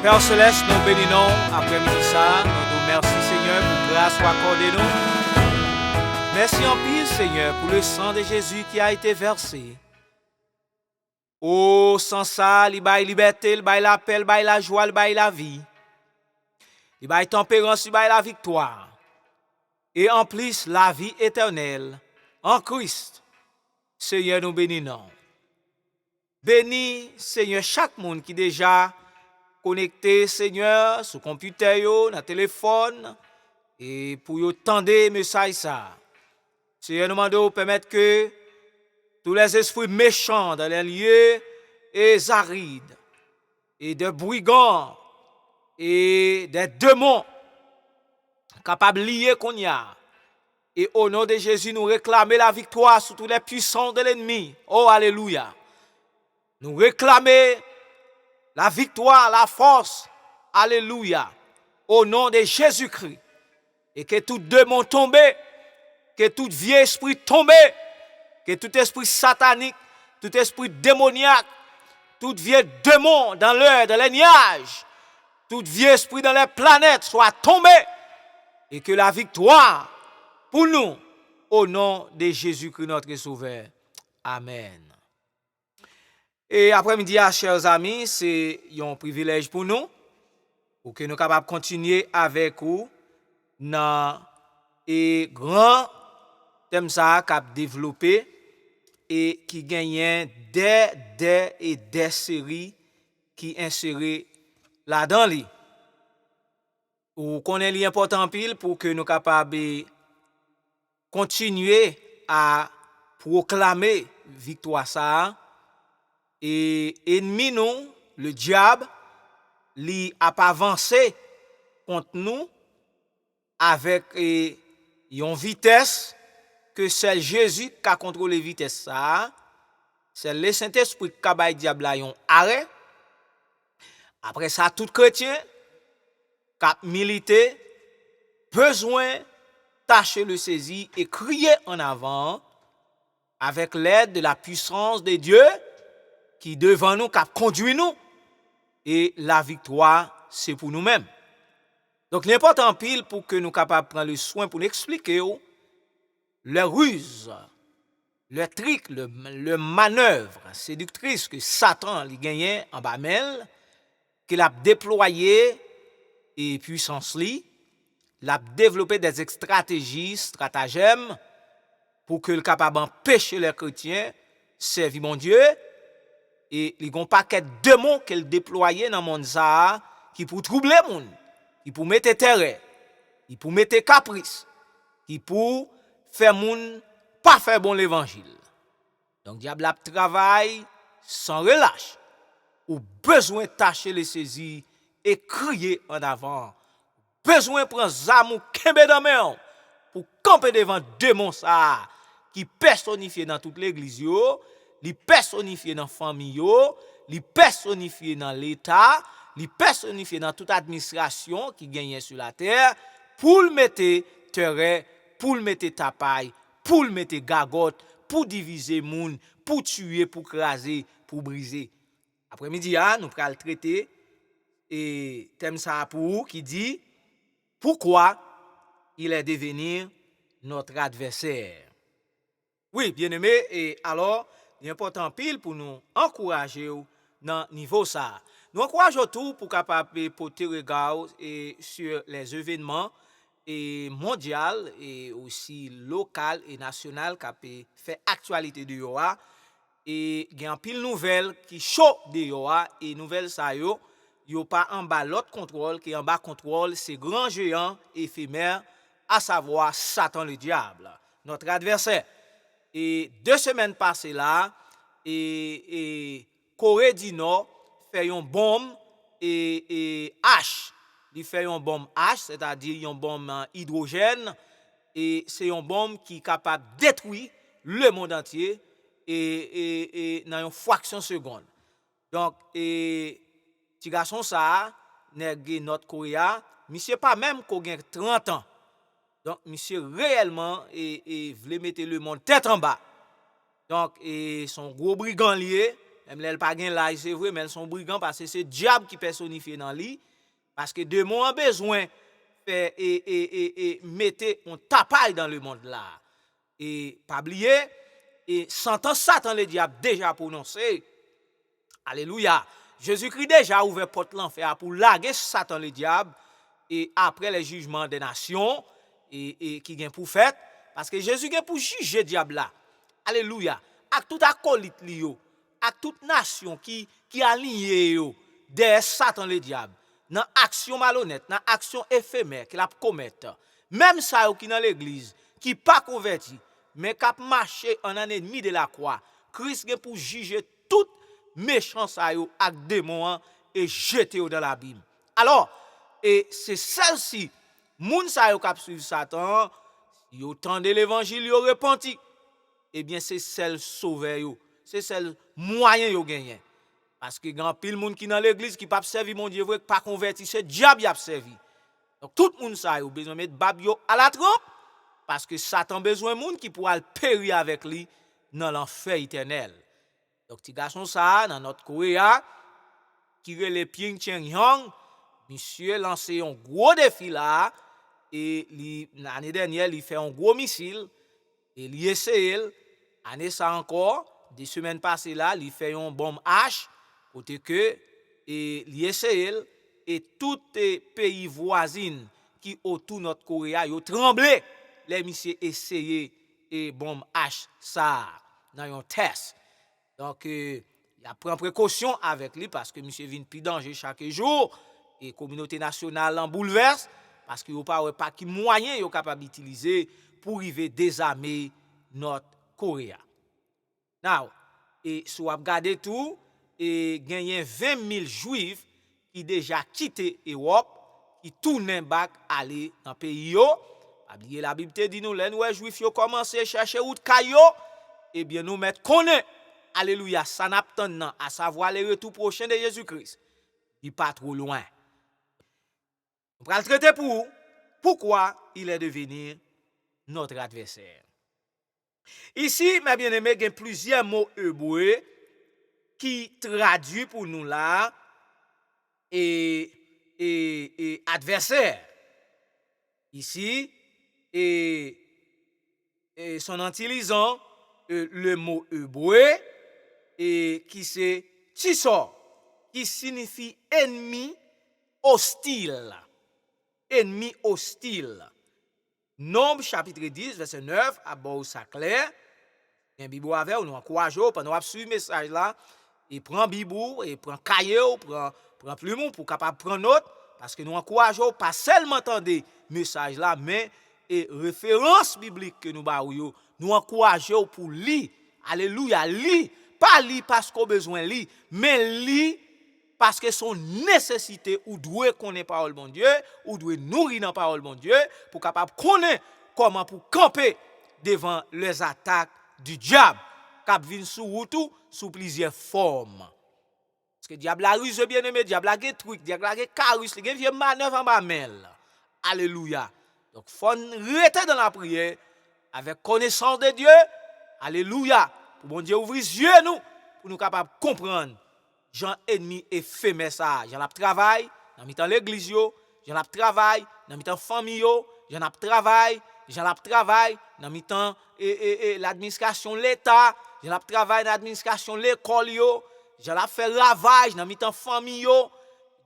Père Céleste, nous bénissons après-midi ça. Nous nous merci Seigneur pour grâce accordée nous. Merci en pile Seigneur pour le sang de Jésus qui a été versé. Oh, sans ça, il baille liberté, il baille la paix, il baille la joie, il baille la vie. Il baille tempérance, il baille la victoire. Et en plus, la vie éternelle en Christ. Seigneur, nous bénissons. Bénis, Seigneur, chaque monde qui déjà connecté, Seigneur, sur computer, dans le téléphone, et pour y tendre message ça. Seigneur, nous demandons permettre que tous les esprits méchants dans les lieux et arides, et de brigands, et des démons, capables de lier qu'on y a. Et au nom de Jésus, nous réclamer la victoire sur tous les puissants de l'ennemi. Oh, alléluia. Nous réclamer la victoire, la force, alléluia, au nom de Jésus-Christ. Et que tout démon tombe, que tout vieux esprit tombe, que tout esprit satanique, tout esprit démoniaque, tout vieux démon dans l'air, dans les nuages, tout vieux esprit dans les planètes soit tombé. Et que la victoire pour nous, au nom de Jésus-Christ notre Sauveur. Amen. Et après-midi, chers amis, c'est un privilège pour nous, pour que nous soyons capables de continuer avec vous dans les grands thèmes qu'a développé et qui gagnent des séries qui insérées là-dedans. Ou qu'on est l'important pile pour que nous soyons capables de continuer à proclamer victoire ça. Et ennemi nous, le diable, lui a avancé contre nous avec une vitesse que c'est Jésus qui a contrôlé vitesse ça. C'est le Saint-Esprit qui a baillé diable là un arrêt. Après ça, tout chrétien qui a milité besoin tâcher le saisir et crier en avant avec l'aide de la puissance de Dieu qui devant nous, qui conduit nous, et la victoire, c'est pour nous-mêmes. Donc, l'important pile pour que nous soyons capables de prendre le soin pour nous expliquer les ruses, le trick, le manœuvre séductrice que Satan lui gagnait en bas-mêle, qu'il a déployé et puissance lui, il a développé des stratégies, stratagèmes, pour que le capable d'empêcher les chrétiens servir mon Dieu. Et il y a un paquet de démons qu'elle déployait dans le monde ça, qui pour troubler le monde, qui pour mettre terreur, qui pour mettre caprice, qui pour faire le monde pas faire bon l'évangile. Donc, diable a travail sans relâche, ou besoin de tâcher les saisies et crier en avant. Besoin de prendre zamou kembe dans main pour camper devant démons ça, qui personnifient dans toute l'église yo. Li personnifié dans la famille, li personnifié dans l'État, li personnifié dans toute administration qui gagne sur la terre, pour le mettre terre, pour le mettre tapaille, pour le mettre gagotte, pour diviser moun, pour tuer, pour craser, pour briser. Après-midi, nous allons traiter et thème ça pour vous qui dit pourquoi il est devenu notre adversaire. Oui, bien aimé, et alors, il est important pile pour nous encourager dans niveau ça. Nous encourageons tout pour capable porter regard sur les événements mondiaux et aussi local et national qui fait actualité de yoa et il y a un pile nouvelle qui chaud de yoa et nouvelle ça yo pas en bas l'autre contrôle qui en bas contrôle c'est grand géant éphémère à savoir Satan le diable, notre adversaire. Et 2 semaines passées là, et Corée du Nord fait une bombe et H. Il fait une bombe H, c'est-à-dire une bombe hydrogène, et c'est une bombe qui est capable de détruire le monde entier et dans une fraction de seconde. Donc, petit garçon ça, nèg notre Korea, monsieur pas même qu'on gagne 30 ans. Donc monsieur réellement et voulait mettre le monde tête en bas. Donc et son gros brigand lié, même elle pas gain là, c'est vrai, mais son brigand parce que c'est diable qui personnifie dans lui parce que de mon besoin fait et mettez on tapaille dans le monde là. Et pas oublier et sentant Satan le diable déjà prononcé. Alléluia. Jésus-Christ déjà ouvert porte l'enfer pour larguer Satan le diable et après les jugements des nations et qui gagne pour fait parce que Jésus gagne pour juger diable là. Alléluia. Avec tout acolyte li yo, avec toute nation qui allié yo derrière Satan le diable. Dans action malhonnête, dans action éphémère qu'il a commettre. Même ça qui dans l'église qui pas converti mais qui a marché en un ennemi de la croix. Christ gagne pour juger tout méchant ça yo ak démon et jeter dans l'abîme. Alors, et c'est celle-ci moun sa yo k'ap suivre Satan, yo tande l'évangile yo repenti. Eh bien c'est celle sauver yo, c'est celle moyen yo gagner. Parce que grand pile moun qui dans l'église qui pas servi mon Dieu vrai pas converti, c'est diable y a servi. Donc tout moun sa yo besoin mettre bab yo à la trompe parce que Satan besoin moun qui pourra périr avec lui dans l'enfer éternel. Donc petit garçon ça dans notre Korea qui relè Pyeongchang, monsieur lancé un gros défi là et l'année dernière il fait un gros missile et il essaye année ça encore des semaines passées là il fait un bombe H côté que et il essaye et tous les pays voisins qui autour notre Korea yo tremblé les monsieur essayer et bombe H ça dans un test. Donc il a pris précaution avec lui parce que monsieur vient plus danger chaque jour et communauté nationale en bouleverse parce qu'il n'y a pas qui moyen yo capable d'utiliser pour arriver désarmer notre Corée. Now, et si vous regardez tout, et gagné 20 000 juifs qui déjà quitté l'Europe, qui tournent back aller dans le pays yo. Oubliez la Bible te dit nous les juifs yo commencé chercher route kayo, et bien nous mettre connaît. Alléluia, ça n'attend à savoir le retour prochain de Jésus-Christ. Il pas trop loin. On va le traiter pour pourquoi il est devenu notre adversaire. Ici, mes bien-aimés, il y a plusieurs mots hébreux qui traduisent pour nous là et adversaire. Ici, et son utilisant le mot hébreu et qui c'est tissor, qui signifie ennemi hostile. Ennemi hostile. Nombre chapitre 10, verset 9, à bord ça clair. Un Bible avec, nous encourageons, pendant qu'on suivre le message là, et prend Bible, et prend cahier, prend plume pour capable prendre note, parce que nous encourageons pas seulement entendre le message là, mais et référence biblique que nous baouyo, nous encourageons pour lire. Alléluia, lire, pas lire parce qu'on a besoin de lire, mais lire parce que son nécessité ou doit connaître parole bon Dieu, ou doit nourrir dans parole bon Dieu pour capable connaître comment pour camper devant les attaques du diable qui viennent sous route sous plusieurs formes. Parce que diable a ruse bien aimé, diable a des trucs, diable a des carus, il a des manœuvres en bas mêle. Alléluia. Donc faut rester dans la prière avec connaissance de Dieu. Alléluia. Pour bon Dieu ouvrir les yeux nous pour nous capables de comprendre. Jean ennemi éphémère ça. J'en ai travail dans mitan l'église yo, j'en ai travail dans mitan famille yo, j'en ai travail dans mitan l'administration l'État, j'en ai travail dans l'administration l'école yo, j'en ai fait ravage dans mitan famille yo,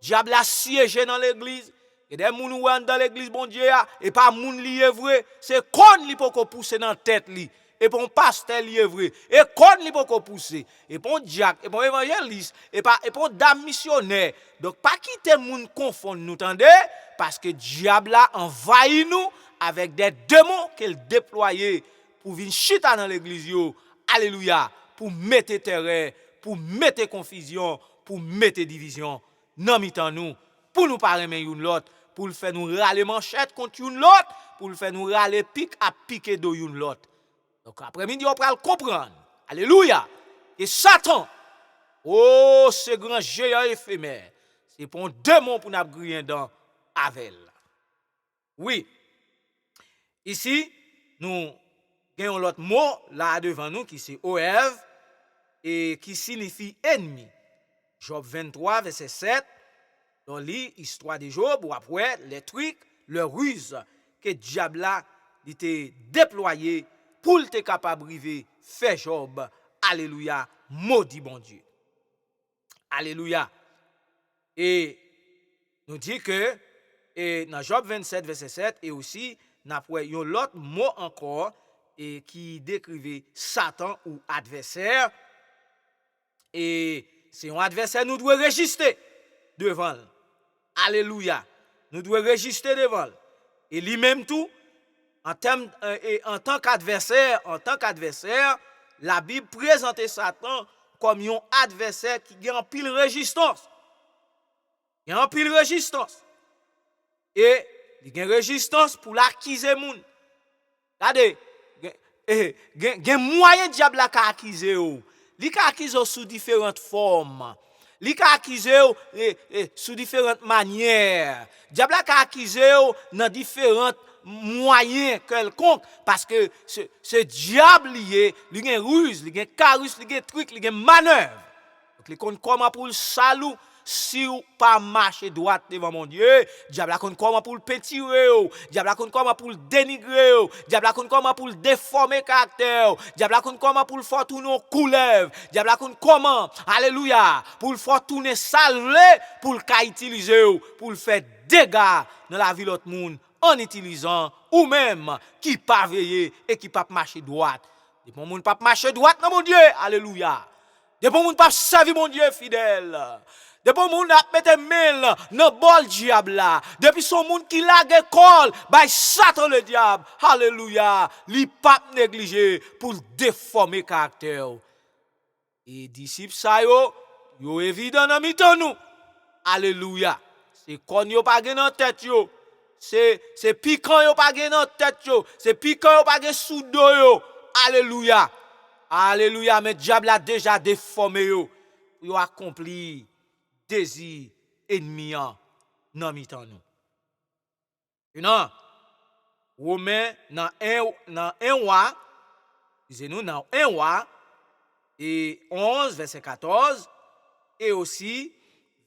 diable a siégé dans l'église. Et des moun ou dans l'église bon Dieu et pas moun li est vrai, c'est kon li poko pousser dans tête li. Et pour un pasteur li est vrai, et kon li poko pousser, et pour un diacre, et pour un évangéliste, et pour un dame missionnaire. Donc pas quitter moun confondre nous tendez parce que diable a envahi nous avec des démons qu'il déployait pour venir chita dans l'église yo. Alléluia, pour mettre terreur, pour mettre confusion, pour mettre division. Non mitan nous, pour nous pas aimer une l'autre, pour le faire nous râler manchette contre une l'autre, pour le faire nous râler pique à piquer de une l'autre. Donc après-midi on va le comprendre. Alléluia. Et Satan, oh ce grand géant éphémère, C'est pour deux mots pour nous griller dans Avel. Oui. Ici, nous avons l'autre mot là devant nous qui c'est Oev et qui signifie ennemi. Job 23, verset 7. On lit l'histoire de Job ou après les trucs, les ruses que diable a été déployé pour être capable de faire Job. Alléluia, maudit bon Dieu. Alléluia. Et nous dit que et dans Job 27, verset 7, et aussi, nous avons l'autre mot encore et qui décrivait Satan ou adversaire. Et c'est un adversaire, nous devons résister devant. Alléluia. Nous devons résister devant. Et lui-même tout, en tant qu'adversaire, la Bible présente Satan comme un adversaire qui a en pile résistance. Il y a en pile résistance. Et il y a une résistance pour l'accuser moun. Regardez, il y a un moyen de diable à accuser. Il peut accuser sous différentes formes. Il peut accuser sous différentes manières. Le diable a accusé dans différents moyens quelconques. Parce que ce diable, il y a une ruse, il y a une carus, il y a un truc, il y a une manœuvre. Donc, il compte comment pour le salut. Si ou pas marcher droite devant mon Dieu, diable a compte comment pour le pétirer, diable a compte comment pour le dénigrer, diable a compte comment pour le déformer caractère, diable a compte comment pour le faire tourner couleuvre, diable a compte comment, alléluia, pour le faire tourner salvé, pour le cas utiliser, pour le faire dégâts dans la vie de l'autre monde en utilisant ou même qui pas veiller et qui pas marcher droite. Et pour monde pas marcher droite dans mon Dieu, alléluia. Et pour monde pas servir mon Dieu fidèle. Depuis moun a mette mel dans bol diable là. Depuis son moun qui lage école, by Satan le diable. Alléluia. Li pas négligé pour déformer caractère. Et disciples ça yo évident dans mitan nous. Alléluia. C'est kon yo pas gen dans tête yo. C'est piquant yo pas gen dans tête yo. C'est piquant yo pas gen sous dos yo. Alléluia. Alléluia, mais diable a déjà déformé yo. Yo accompli désir ennemi dans mitan nous. Non. Romain dans 1 roi, disons-nous dans 1 roi et 11 verset 14 et aussi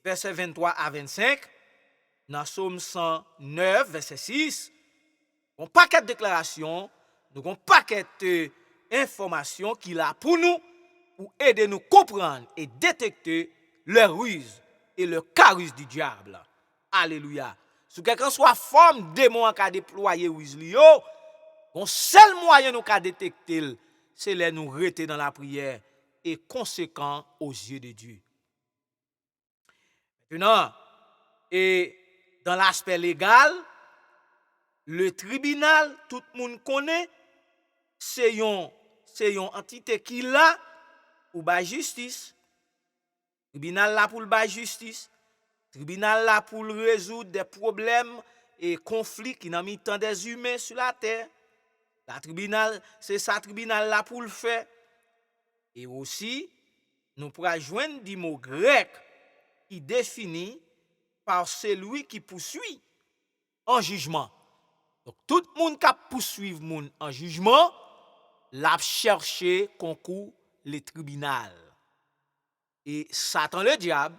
verset 23 à 25 dans Psaume 109 verset 6, un paquet de déclarations, donc un paquet d'informations qu'il a pour nous pour aider nous comprendre et détecter leurs ruses et le carus du diable. Alléluia. Si quelqu'un soit forme démon qui a déployé ruse li yo, un seul moyen nous qu'a détecter, c'est de nous rester dans la prière et conséquent aux yeux de Dieu. Maintenant, et dans l'aspect légal, le tribunal, tout le monde connaît, c'est une entité qui là ou ba justice. Tribunal là pour le justice. Tribunal là pour résoudre des problèmes et conflits qui n'ont mis tant des humains sur la terre. La tribunal, c'est ça tribunal là pour le faire. Et aussi, nous pourrons joindre des mots grecs qui définit par celui qui poursuit en jugement. Donc tout le monde qui poursuit moun en jugement, l'a cherché concours le tribunal. Et Satan le diable,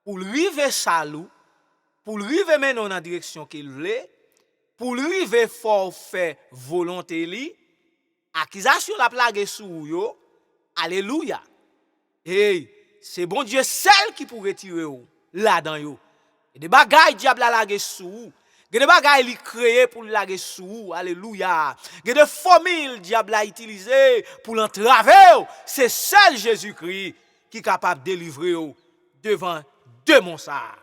pour lui river salou, pour lui river mener dans la direction qu'il voulait, pour lui river fort faire volonté li, accusation la plague sous yo, alléluia. Et c'est bon Dieu seul qui pourrait tirer là dans yo. Et des bagailles diable la lague sous. Il y a des bagailles li créé pour lague sous, alléluia. Il y a des formules diable a utilisé pour l'entraver. C'est seul Jésus-Christ qui est capable de délivrer devant deux monsards.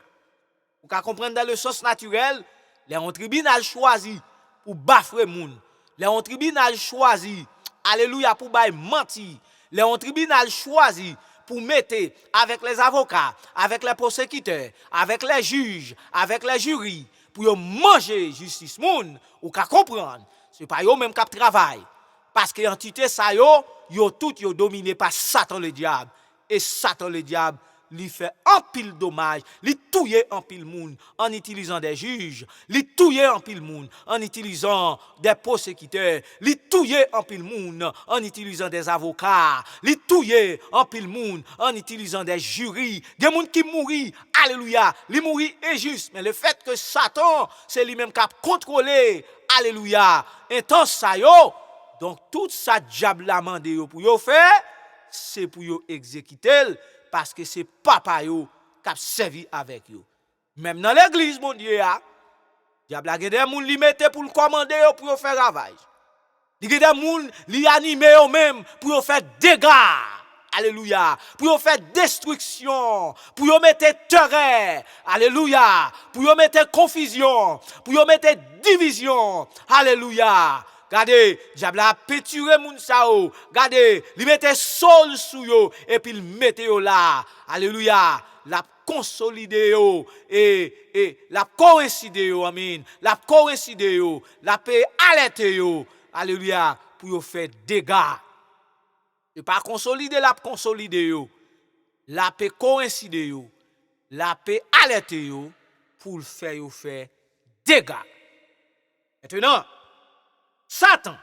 Vous pouvez comprendre dans le sens naturel, les tribunal choisi pour bafrer moun. Les tribunal choisi, alléluia, pour bailler mentir. Les tribunal choisi pour mettre avec les avocats, avec les prosécuteurs, avec les juges, avec les jurys, pour manger justice moun, ou qu'à comprendre, c'est pas yo même qui travaille. Parce que l'entité ça yo tout dominé par Satan le diable. Et Satan le diable li fait en pile dommage, li touye en pile moun en utilisant des juges, li touye en pile moun en utilisant des prosécuteurs, li touye en pile moun en utilisant des avocats, li touye en pile moun en utilisant des jurys, des moun qui mouri, alléluia, li mouri injuste, mais le fait que Satan, c'est lui-même qui a contrôlé, alléluia, intense ça yo, donc tout ça diable la mandé yo pour yo faire, c'est pour yo exécuter parce que c'est papa yo qui a servi avec yo. Même dans l'église, mon Dieu, diable a des moun li mette pour le commander yo pour yo faire ravage. Il y a des moun li animé yo même pour yo faire dégâts. Alléluia. Pour yo faire destruction, pour yo mettre terreur. Alléluia. Pour yo mettre confusion, pour yo mettre division. Alléluia. Regardez, diable a péturé moun sa ou. Regardez, il mette sol sou yo et puis il mette yo là. Alléluia. La consolidé yo et la coïncide yo, amen. La coïncide yo, la paix alerte yo. Alléluia, pour yo faire dégâts. Et pas consolider la consolider yo. La paix coïncide yo. La paix alerte yo pour faire yo faire dégâts. Maintenant, Satan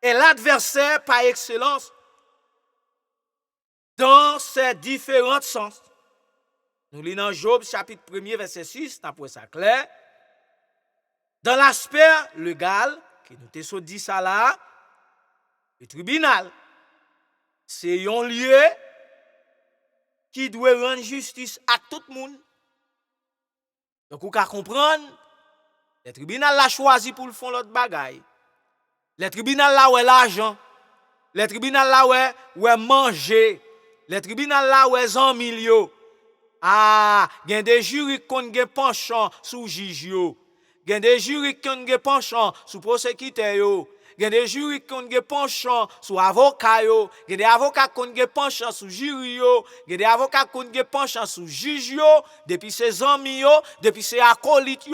est l'adversaire par excellence dans ses différents sens. Nous lisons dans Job chapitre 1er verset 6, après ça clair. Dans l'aspect légal, que nous t'ai dit ça là, le tribunal, c'est un lieu qui doit rendre justice à tout le monde. Donc, vous pouvez comprendre, le tribunal l'a choisi pour le fond l'autre bagaille. Le tribunal là où est l'argent. Le tribunal là où est manger. Le tribunal là où est en milieu. Ah, il y a des jurys qui ont un penchant sous juge. Il y a des jurys qui ont un penchant sous prosécuteur. Il y a des jurys qui ont un penchant sous avocat. Il y a des avocats qui ont un penchant sous jury. Il y a des avocats qui ont un penchant sous juge. Depuis ses amis, depuis ses acolytes,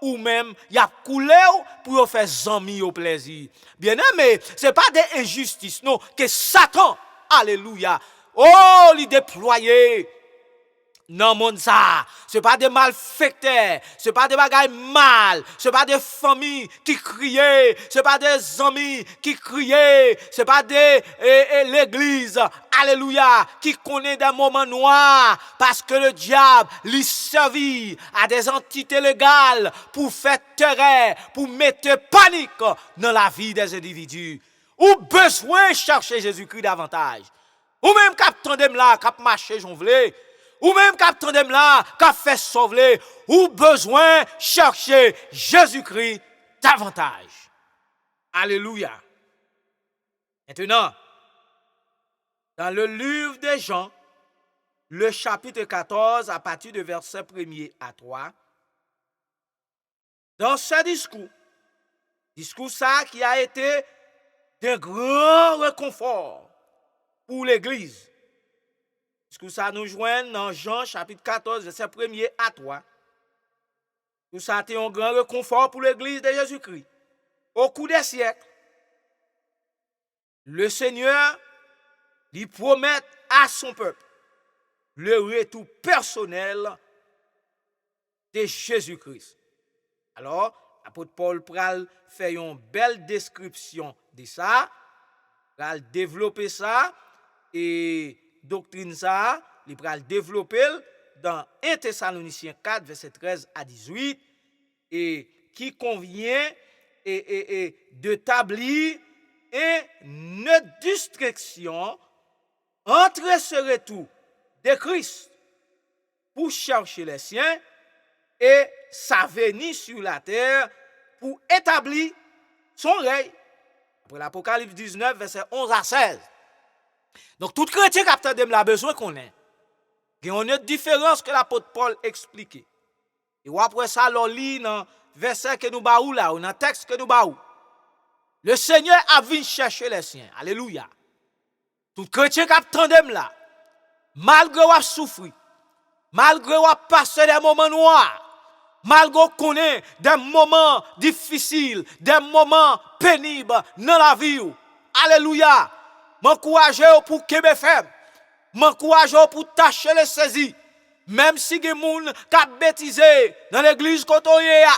ou même il y a coulé pour faire amis au plaisir. Bien aimé, ce n'est pas des injustices, non, que Satan, alléluia, oh, il déployé. Non, mon ça, ce n'est pas des malfaiteurs, ce n'est pas des bagailles mal, ce n'est pas des familles qui criaient, ce n'est pas des amis qui criaient, ce n'est pas l'église, alléluia, qui connaît des moments noirs, parce que le diable lui servit à des entités légales pour faire terreur, pour mettre panique dans la vie des individus. Ou besoin de chercher Jésus-Christ davantage. Ou même cap tandem là, cap marcher jonglé. Ou même cap tandem là, cap fait sauver. Ou besoin de chercher Jésus-Christ davantage. Alléluia. Maintenant, dans le livre des Jean, le chapitre 14, à partir de verset 1er à 3, dans ce discours ça qui a été de grand réconfort pour l'Église. Discours ça nous joint dans Jean chapitre 14, verset 1er à 3. Tout ça a été un grand réconfort pour l'Église de Jésus-Christ. Au cours des siècles, le Seigneur lui promet à son peuple le retour personnel de Jésus-Christ. Alors, l'apôtre Paul pral fait une belle description de ça, pral développer ça, et doctrine ça, il pral développer dans 1 Thessaloniciens 4, verset 13 à 18, et qui convient d'établir une distinction entre ce retour de Christ pour chercher les siens et sa venue sur la terre pour établir son règne. Après l'Apocalypse 19, verset 11 à 16. Donc, tout chrétien qui a besoin qu'on ait. Il y a une différence que l'apôtre Paul expliquait. Et après ça, l'on lit dans le verset que nous baou là, ou dans le texte que nous baou. Le Seigneur a venu chercher les siens. Alléluia. Tout chrétien qui a là, malgré qu'il souffre, malgré qu'il passe des moments noirs, malgré qu'il connaît des moments difficiles, des moments pénibles dans la vie. Alléluia. M'encourager pour qu'il me faible. M'encourage pour tâcher les saisies. Même si des gens qui bêtisé dans l'église kotoye,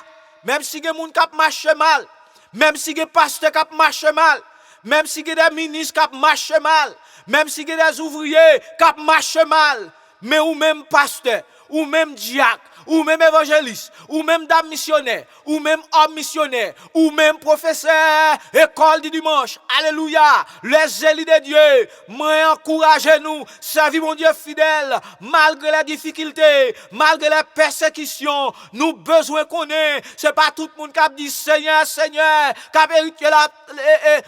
même si des gens qui marche mal, même si des pasteurs qui marche mal, même si des ministres qui marchent mal, même si des ouvriers qui marchent mal, mais ou même pasteur, ou même diacre, ou même évangéliste, ou même dame missionnaire, ou même homme missionnaire, ou même professeur, école du dimanche. Alléluia. Les élus de Dieu, moi encouragez-nous, servir mon Dieu fidèle, malgré les difficultés, malgré les persécutions, nous besoin qu'on ait. C'est pas tout le monde qui a dit Seigneur, Seigneur, qui a hérité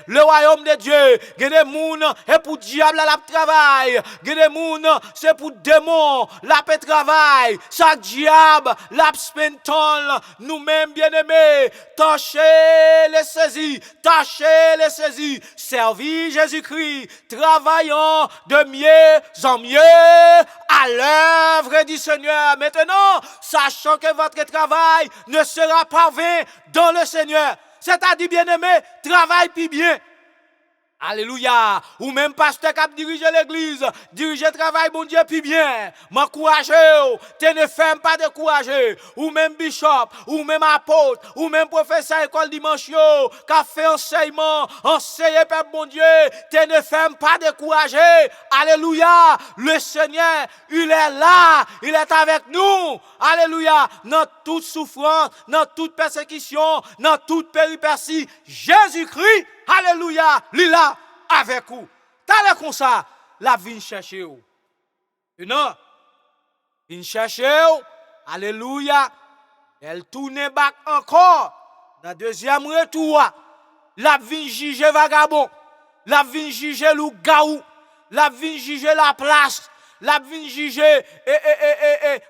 le royaume de Dieu. Il y a des gens, et pour diable, la travail. Il y a des gens, c'est pour démon, la travail. Chaque diable, la spenton, nous-mêmes bien-aimés, tâchez les saisies, servir Jésus-Christ, travaillant de mieux en mieux à l'œuvre du Seigneur. Maintenant, sachant que votre travail ne sera pas vain dans le Seigneur, c'est-à-dire bien-aimé, travaille puis bien. Alléluia. Ou même pasteur qui a dirigé l'église, diriger le travail, bon Dieu, puis bien. M'encouragez, tu ne fermes pas de courager. Ou même bishop, ou même apôtre, ou même professeur école dimanche, qui a fait enseignement, enseigner peuple, bon Dieu, tu ne fermes pas de courager. Alléluia. Le Seigneur, il est là, il est avec nous. Alléluia. Dans toute souffrance, dans toute persécution, dans toute péripétie, Jésus-Christ, alléluia, il est là avec vous. T'as comme ça, la vie chercher vous. Non, vient chercher vous. Alléluia. Elle tourne back encore. Dans le deuxième retour, la vie juger vagabond. La vie juger loup-garou. La vie juger la place. La vie juger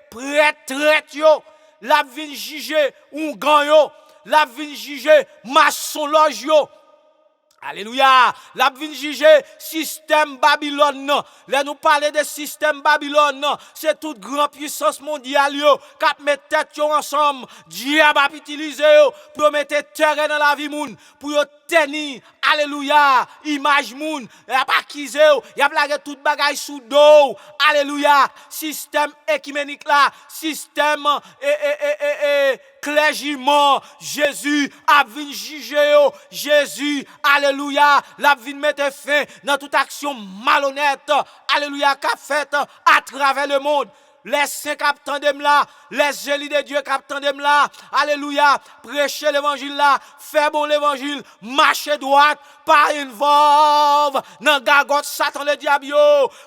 prêtre. La vie juger un yo. La vie juger maçon loge yo. Alléluia. La vin juger système Babylone. Là nous parler de système Babylone, c'est toute grande puissance mondiale qui met tête ensemble. Diable a utilisé pour mettre terrain dans la vie moun, pour tenir alléluia, image moun, y a pas accusé, y a plagué toute bagaille sous dos. Alléluia. Système écuménique là, système clergement, Jésus a venu juger, Jésus, alléluia, l'a venu mettre fin dans toute action malhonnête, alléluia, qu'a fait à travers le monde. Les saints qui attendent là, les élus de Dieu qui attendent là, alléluia, prêcher l'évangile là, faire bon l'évangile, marcher droite, pas involve dans gagote Satan le diable,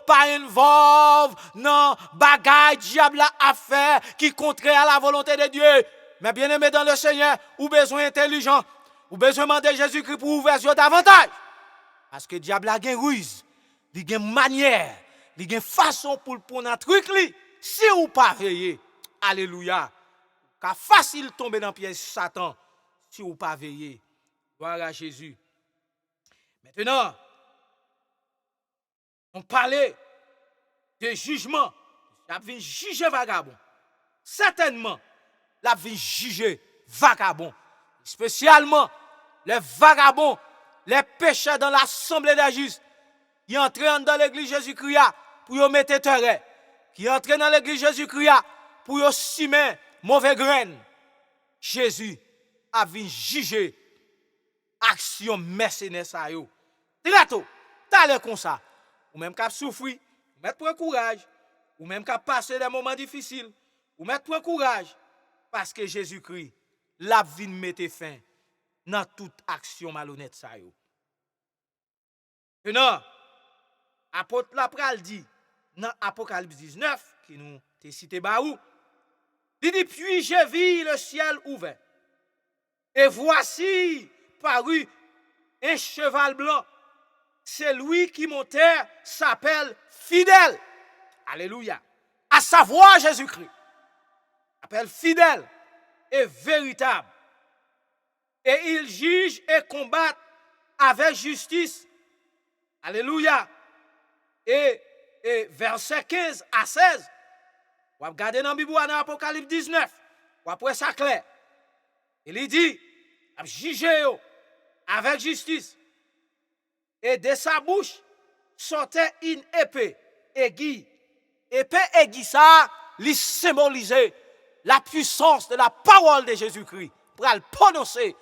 pas involve dans bagaille diable à faire qui contraire à la volonté de Dieu. Mais bien aimé dans le Seigneur, ou besoin intelligent, ou besoin demander Jésus-Christ pour ouvrir les yeux davantage. Parce que le diable a une ruse, il a une manière, il a une façon pour prendre un truc. Si ou pas veiller, alléluia, car facile tomber dans le piège Satan, si ou pas veiller. Gloire à Jésus. Maintenant, on parlait de jugement. La vie juger vagabond. Certainement, la vie juger vagabond. Spécialement, les vagabonds, les pécheurs dans l'assemblée des justes, qui entrent dans l'église Jésus-Christ pour y mettre terrain, qui entrent dans l'église Jésus-Christ pour y semer mauvais graines. Jésus a vu juger action mercenaire ça yo. Très tôt, t'as l'air comme ça. Ou même qu'à souffrir, ou mettre pour courage, ou même qu'à passer des moments difficiles, ou mettre pour courage, parce que Jésus-Christ l'a vu mettre fin dans toute action malhonnête ça yo. Et non, apôtre la pral dit dans Apocalypse 19 qui nous t'ai cité baou, il dit puis j'ai vu le ciel ouvert et voici paru un cheval blanc. C'est lui qui montait s'appelle fidèle. Alléluia. À savoir Jésus-Christ. Appelle fidèle et véritable. Et il juge et combat avec justice. Alléluia. Et verset 15 à 16. Vous regardez dans la Bible dans Apocalypse 19. Vous après ça clair. Il dit, juger avec justice. Et de sa bouche sortait une épée aiguë. Épée aiguë ça, lui symboliser la puissance de la parole de Jésus-Christ pour le prononcer,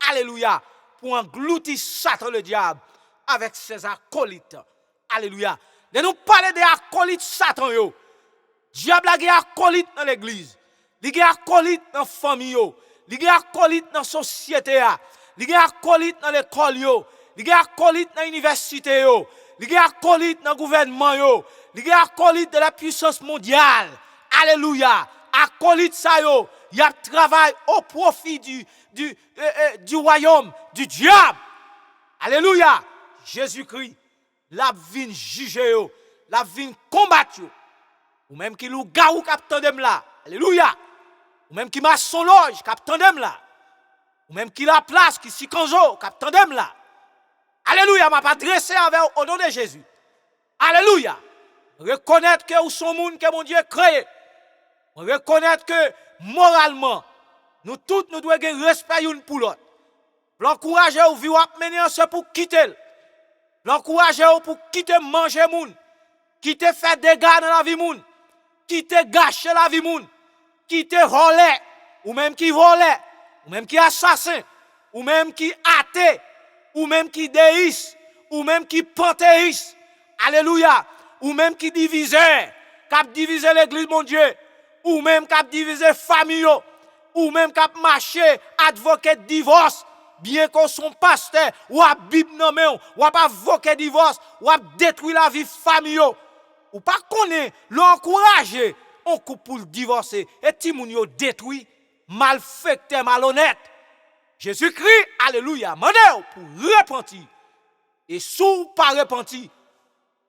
alléluia, pour engloutir Satan le diable avec ses acolytes. Alléluia. De nous parler des acolytes Satan yo. Diable a des acolytes dans l'église. Il a des acolytes dans la famille yo. Il a des acolytes dans la société ya. Il a des acolytes dans l'école yo. Il a des acolytes dans l'université yo. Il y a acolyte dans le gouvernement yo. Il y a acolyte de la puissance mondiale. Alléluia. Acolyte ça yo. Il y a travail au profit du royaume du diable. Alléluia. Jésus-Christ, la vin juger yo, la vin combattre yo. Ou même qui lou gaou k'ap tandem là. Alléluia. Ou même qui maçon loge k'ap tandem là. Ou même qui la place qui si kanzo k'ap tandem là. Alléluia, m'a pas dressé avec au nom de Jésus. Alléluia. Reconnaître que vous sont monde que mon Dieu créé. Reconnaître que moralement, nous tous nous devons avoir respect une pour l'autre. L'encourager ou vivre mener ensemble pour quitter. L'encourager pour quitter manger moun. Quitter faire des dégâts dans la vie moun. Quitter gâcher la vie moun. Quitter voler ou même qui volait, ou même qui assassin, ou même qui athée. Ou même qui déisse, ou même qui panthéiste, alléluia, ou même qui divisait, qui divisé l'église, mon Dieu, ou même qui divisé famille, ou même qui marché, advoqué de divorce, bien qu'on son pasteur, ou à Bible nommé, ou à avocat divorce, ou à détruire la vie famille, ou pas connaître, l'encourager, on coupe pour le divorcer, et Timoun yo détruit, malfecté, malhonnête. Jésus-Christ, alléluia, mandé pour repentir. Et sous pas repentir,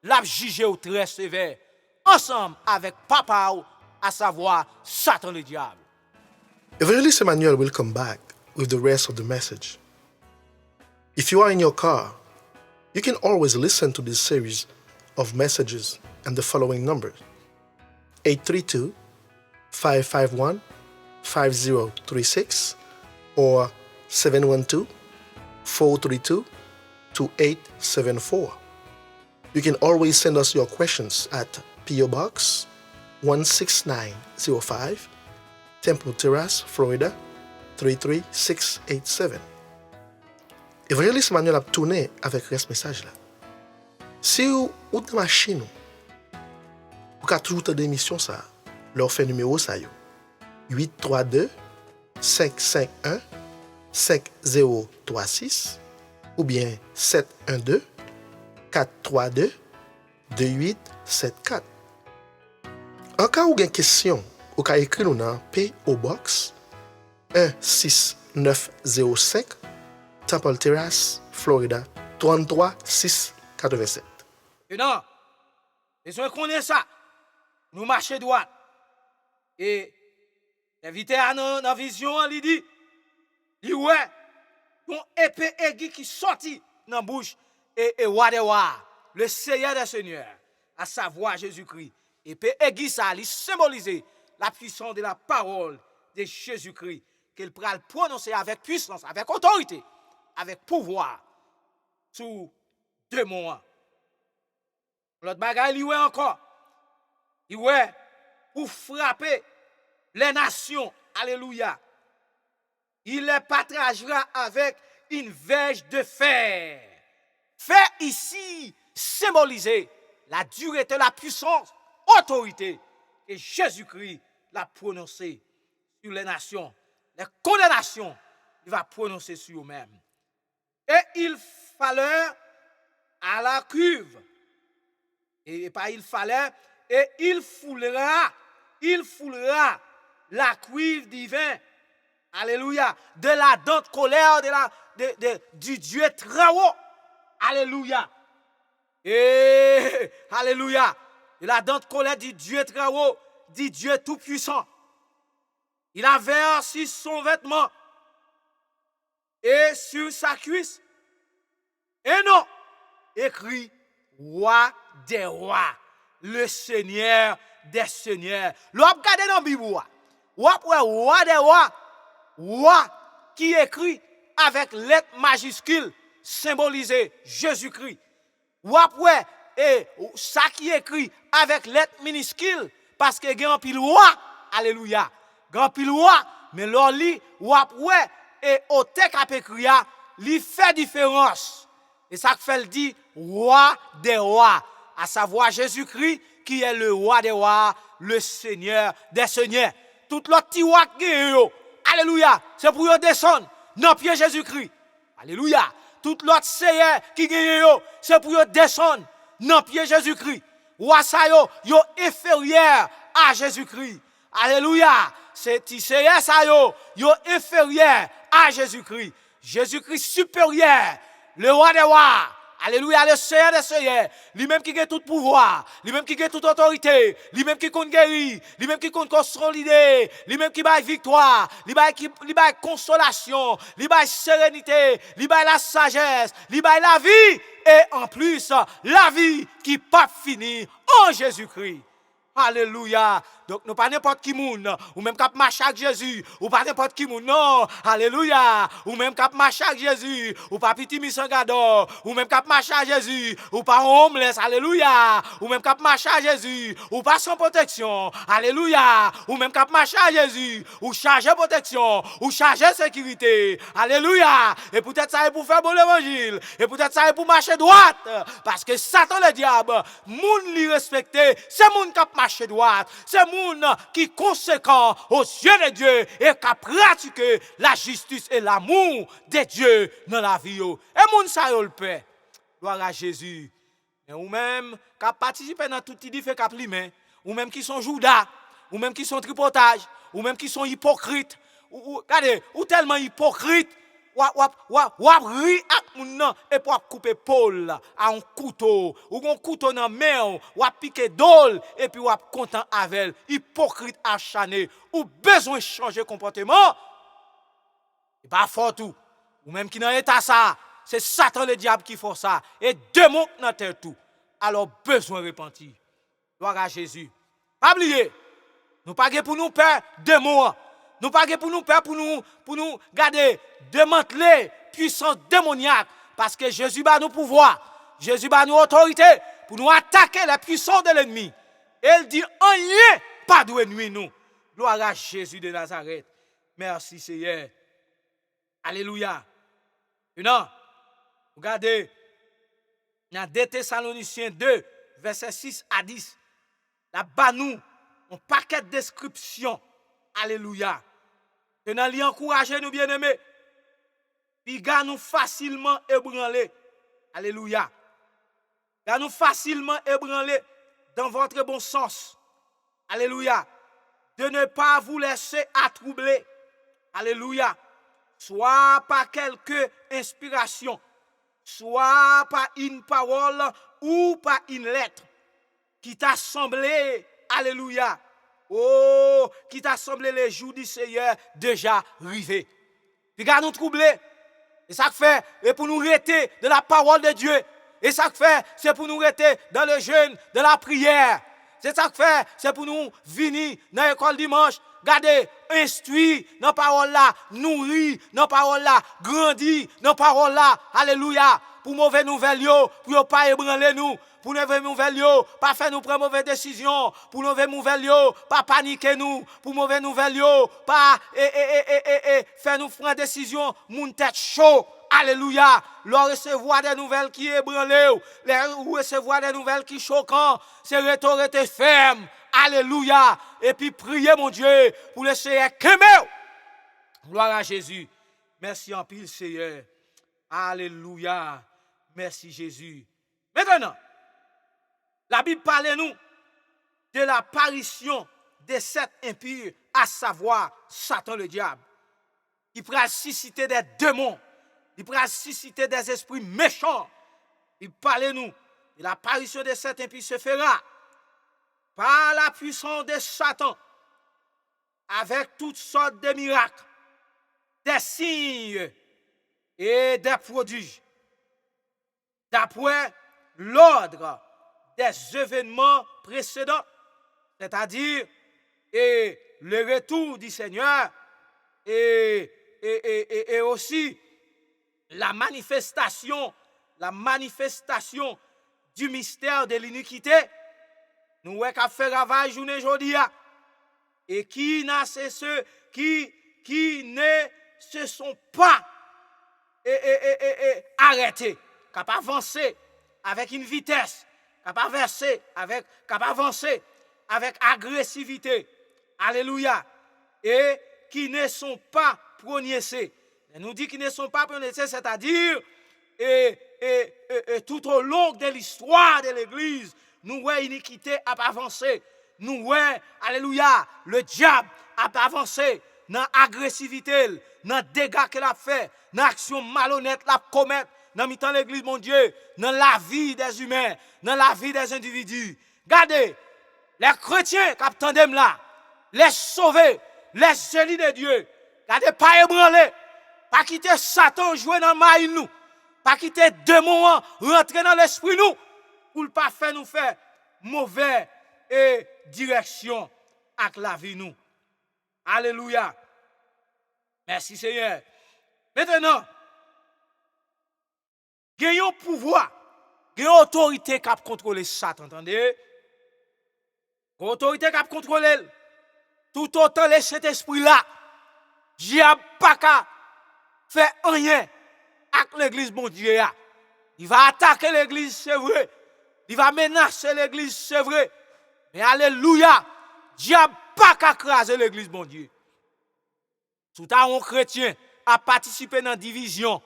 l'a jugé au très sévère, ensemble avec papa, à savoir Satan le diable. Evangelist Emmanuel will come back with the rest of the message. If you are in your car, you can always listen to this series of messages and the following numbers: 832-551-5036 or 712-432-2874. You can always send us your questions at P.O. Box 16905, Temple Terrace, Florida 33687. Evangelist Manuel a tourné avec ce message là. Si vous êtes dans la machine, vous pouvez toujours faire des émissions ça. Leur fait numéro ça 832 551 5036 ou bien 712 432 2874. En cas où vous avez une question, vous pouvez écrire nous dans P.O. Box 16905, Temple Terrace, Florida 33687. Et non, besoin de connaître ça. Nous marchons droit. Et invité à dans la vision, il dit, ouais, ton épée aiguë qui sortit dans la bouche et Wadewa, le Seigneur des Seigneurs, à savoir Jésus-Christ. Épée aiguë, ça, il symbolise la puissance de la parole de Jésus-Christ, qu'il pourra le prononcer avec puissance, avec autorité, avec pouvoir, sous deux mois. L'autre bagaille, il est encore. Il est pour frapper les nations. Alléluia. Il les partagera avec une verge de fer. Fer ici symboliser la dureté, la puissance, autorité que Jésus-Christ l'a prononcé sur les nations. Les condamnations, il va prononcer sur eux-mêmes. Et il fallait à la cuve. Et pas il fallait, et il foulera la cuve divine. Alléluia. De la dent colère du Dieu très haut. Alléluia. Et alléluia. De la dent colère du Dieu très haut, du Dieu tout puissant. Il avait aussi son vêtement et sur sa cuisse. Et non, écrit roi des rois, le Seigneur des seigneurs. L'on regarde dans la Bible, roi des rois, roi qui écrit avec lettres majuscules symbolisées Jésus-Christ. Ou après et ça qui est écrit avec lettres minuscules, parce que il y a un pile roi, alléluia, grand pile roi, mais l'on lit, ou après, et au texte à écrit, il fait différence. Et ça fait le dit, roi des rois, à savoir Jésus-Christ, qui est le roi des rois, le Seigneur des seigneurs. Tout l'autre petit roi qui est, alléluia, c'est pour descendre dans pied Jésus-Christ. Alléluia. Tout l'autre seigneur qui gagne, c'est pour descendre dans pied Jésus-Christ. Roi ça yo inférieur à Jésus-Christ. Alléluia. C'est seigneur ça yo inférieur à Jésus-Christ. Jésus-Christ supérieur, le roi des rois. Alléluia, le Seigneur des Seigneurs, lui-même qui a tout pouvoir, lui-même qui a toute autorité, lui-même qui compte guérir, lui-même qui compte consolider, lui-même qui baille victoire, lui baille consolation, lui baille sérénité, lui baille la sagesse, lui baille la vie, et en plus, la vie qui pas finie en Jésus-Christ. Alléluia. Donc, nous pas n'importe qui moun, ou même cap marcher avec Jésus, ou pas n'importe qui moun, non. Alléluia. Ou même cap marcher avec Jésus, ou pas petit misangador, ou même cap marcher avec Jésus, ou pas homeless, alléluia. Ou même cap marcher avec Jésus, ou pas sans protection, alléluia. Ou même cap marcher avec Jésus, ou charger protection, ou charger sécurité, alléluia. Et peut-être ça est pour faire bon l'évangile, et peut-être ça est pour marcher droite, parce que Satan le diable, moun li respecté, c'est moun cap marcher droite, c'est moun qui conséquent aux yeux de Dieu et qui a pratiqué la justice et l'amour de Dieu dans la vie. Et moun sa yo le paix. Gloire à Jésus. Et ou même qui a participé dans tout petit fait cap limen, ou même qui sont Judas, ou même qui sont tripotage, ou même qui sont hypocrites, regardez, ou tellement hypocrites, ou ri ak moun nan et pour couper Paul à un couteau ou un couteau dans main ou piquer dol et puis ou content avec hypocrite acharné ou besoin de changer comportement et pas fort tout ou même qui dans état ça c'est Satan le diable qui fait ça et démon dans terre tout alors besoin de repentir. Gloire à Jésus. Pas oublier nous pas pour nous peur démon. Nous pas pour nous peur pour nous garder démanteler puissance démoniaque parce que Jésus a nous pouvoir, Jésus a nous autorité pour nous attaquer la puissance de l'ennemi. Il dit rien pas de nuit nous. Gloire à Jésus de Nazareth. Merci Seigneur. Alléluia. Non. Regardez dans 2 Thessaloniciens 2 verset 6 à 10. Là-bas nous un paquet de descriptions. Alléluia. Et nous lui encourager nous bien-aimés. Puis gars nous facilement ébranler. Alléluia. Gars nous facilement ébranler dans votre bon sens. Alléluia. De ne pas vous laisser attroubler. Alléluia. Soit par quelque inspiration, soit par une parole ou par une lettre qui t'a semblé. Alléluia. Oh, qui t'a semblé les jours du Seigneur déjà arrivés. Puis gars nous troubler. Et ça fait, et pour nous rester de la parole de Dieu. Et ça fait, c'est pour nous rester dans le jeûne de la prière. C'est ça que fait, c'est pour nous venir dans l'école dimanche. Gardez, instruire dans la parole là, nourrir dans la parole là, grandir dans la parole là. Alléluia. Pour mauvais nouvelles, pour ne pas ébranler nous. Pour mauvais nouvelles, pas faire nous prendre mauvaise décision. Pour mauvais nouvelles, pas paniquer nous. Pour mauvais nouvelles, pas faire nous prendre décision. Moun tête chaud. Alléluia. Leur recevoir des nouvelles qui ébranlent. Leur recevoir des nouvelles qui choquant. C'est rester ferme. Alléluia. Et puis prier mon Dieu pour le Seigneur qu'aimer. Gloire à Jésus. Merci en pile Seigneur. Alléluia. Merci Jésus. Maintenant, la Bible parle nous de l'apparition des 7 impurs, à savoir Satan le diable. Il pourra susciter des démons. Il pourra susciter des esprits méchants. Il parle nous de l'apparition des 7 impurs se fera par la puissance de Satan avec toutes sortes de miracles, des signes et des prodiges. D'après l'ordre des événements précédents, c'est-à-dire le retour du Seigneur et aussi la manifestation du mystère de l'iniquité. Nous voyons qu'a fait ravage journée aujourd'hui. Et qui n'a ceux qui ne se sont pas arrêtés, qui n'a pas avancé avec une vitesse, qui n'a pas avancé avec agressivité. Alléluia. Et qui ne sont pas prononcés. Nous dit qu'ils ne sont pas prononcés, c'est-à-dire tout au long de l'histoire de l'Église, nous voyons l'iniquité a avancé. Nous voyons, alléluia, le diable a avancé dans l'agressivité, dans le dégât qu'il a fait, dans l'action malhonnête qu'il a commettre, dans le l'Église, mon Dieu, dans la vie des humains, dans la vie des individus. Regardez, les chrétiens qui attendent là, les sauvés, les élus de Dieu, regardez, pas ébranler, pas quitter Satan jouer dans le maïs nous, pas quitter démons rentrer dans l'esprit nous, pour ne pas faire nous faire mauvais direction avec la vie nous. Alléluia. Merci Seigneur. Maintenant, gagnons pouvoir, gagnons autorité qui a contrôlé Satan, entendez? Autorité qui a contrôlé tout autant les cet esprit là. Diable pas qu'à faire rien avec l'église bon Dieu. Il va attaquer l'église, c'est vrai. Il va menacer l'église, c'est vrai. Mais alléluia, diable pas qu'à craser l'église bon Dieu. Tout un chrétien a participé dans la division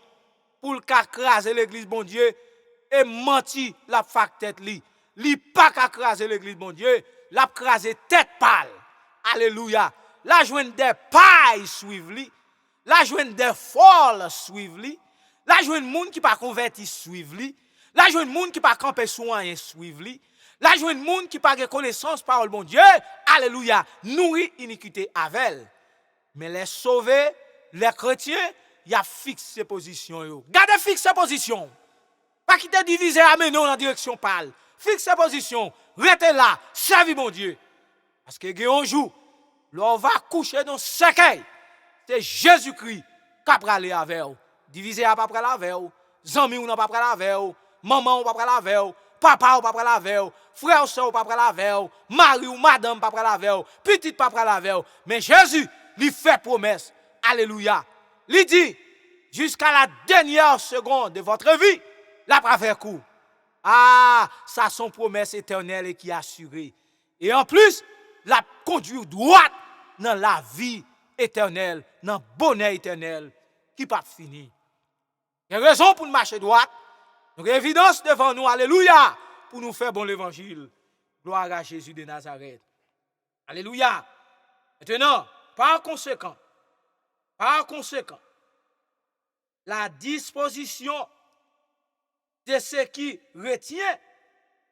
pour craser l'église bon Dieu et menti la fac tête li. Li pas qu'à craser l'église bon Dieu, l'a craser tête pâle. Alléluia. La joine des pailles suivent li. La joine des folles suivent li. La joine moun qui pas converti suivent li. La joine moun qui pas camper soin suivent li. La joine moun qui pas connaissance parole bon Dieu. Alléluia. Nourrit iniquité avec. Mais les sauvés, les chrétiens, y a fixé position yo. Gardez fixé position. Pas quitter diviser amener dans la direction pâle. Fixez position. Restez là, servez mon Dieu. Parce que un jour, l'on va coucher dans ce cercueil. C'est Jésus-Christ qui a parlé avec vous. Diviser à pas parler avec vous. Zami ou n'a pas parlé avec vous. Maman ou pas parler avec vous. Papa ou pas parler avec vous. Frère ou soeur ou pas parler avec vous. Mari ou madame pas parler avec vous. Petite pas parler avec vous. Mais Jésus, lui fait promesse. Alléluia. Il dit, jusqu'à la dernière seconde de votre vie, la va faire coup. Ah, ça son promesse éternelle et qui est assurée. Et en plus, la conduire droite dans la vie éternelle, dans le bonheur éternel qui pas fini. Il y a raison pour nous marcher droite. Donc, évidence devant nous, alléluia, pour nous faire bon l'évangile. Gloire à Jésus de Nazareth. Alléluia. Maintenant, par conséquent, la disposition de ce qui retient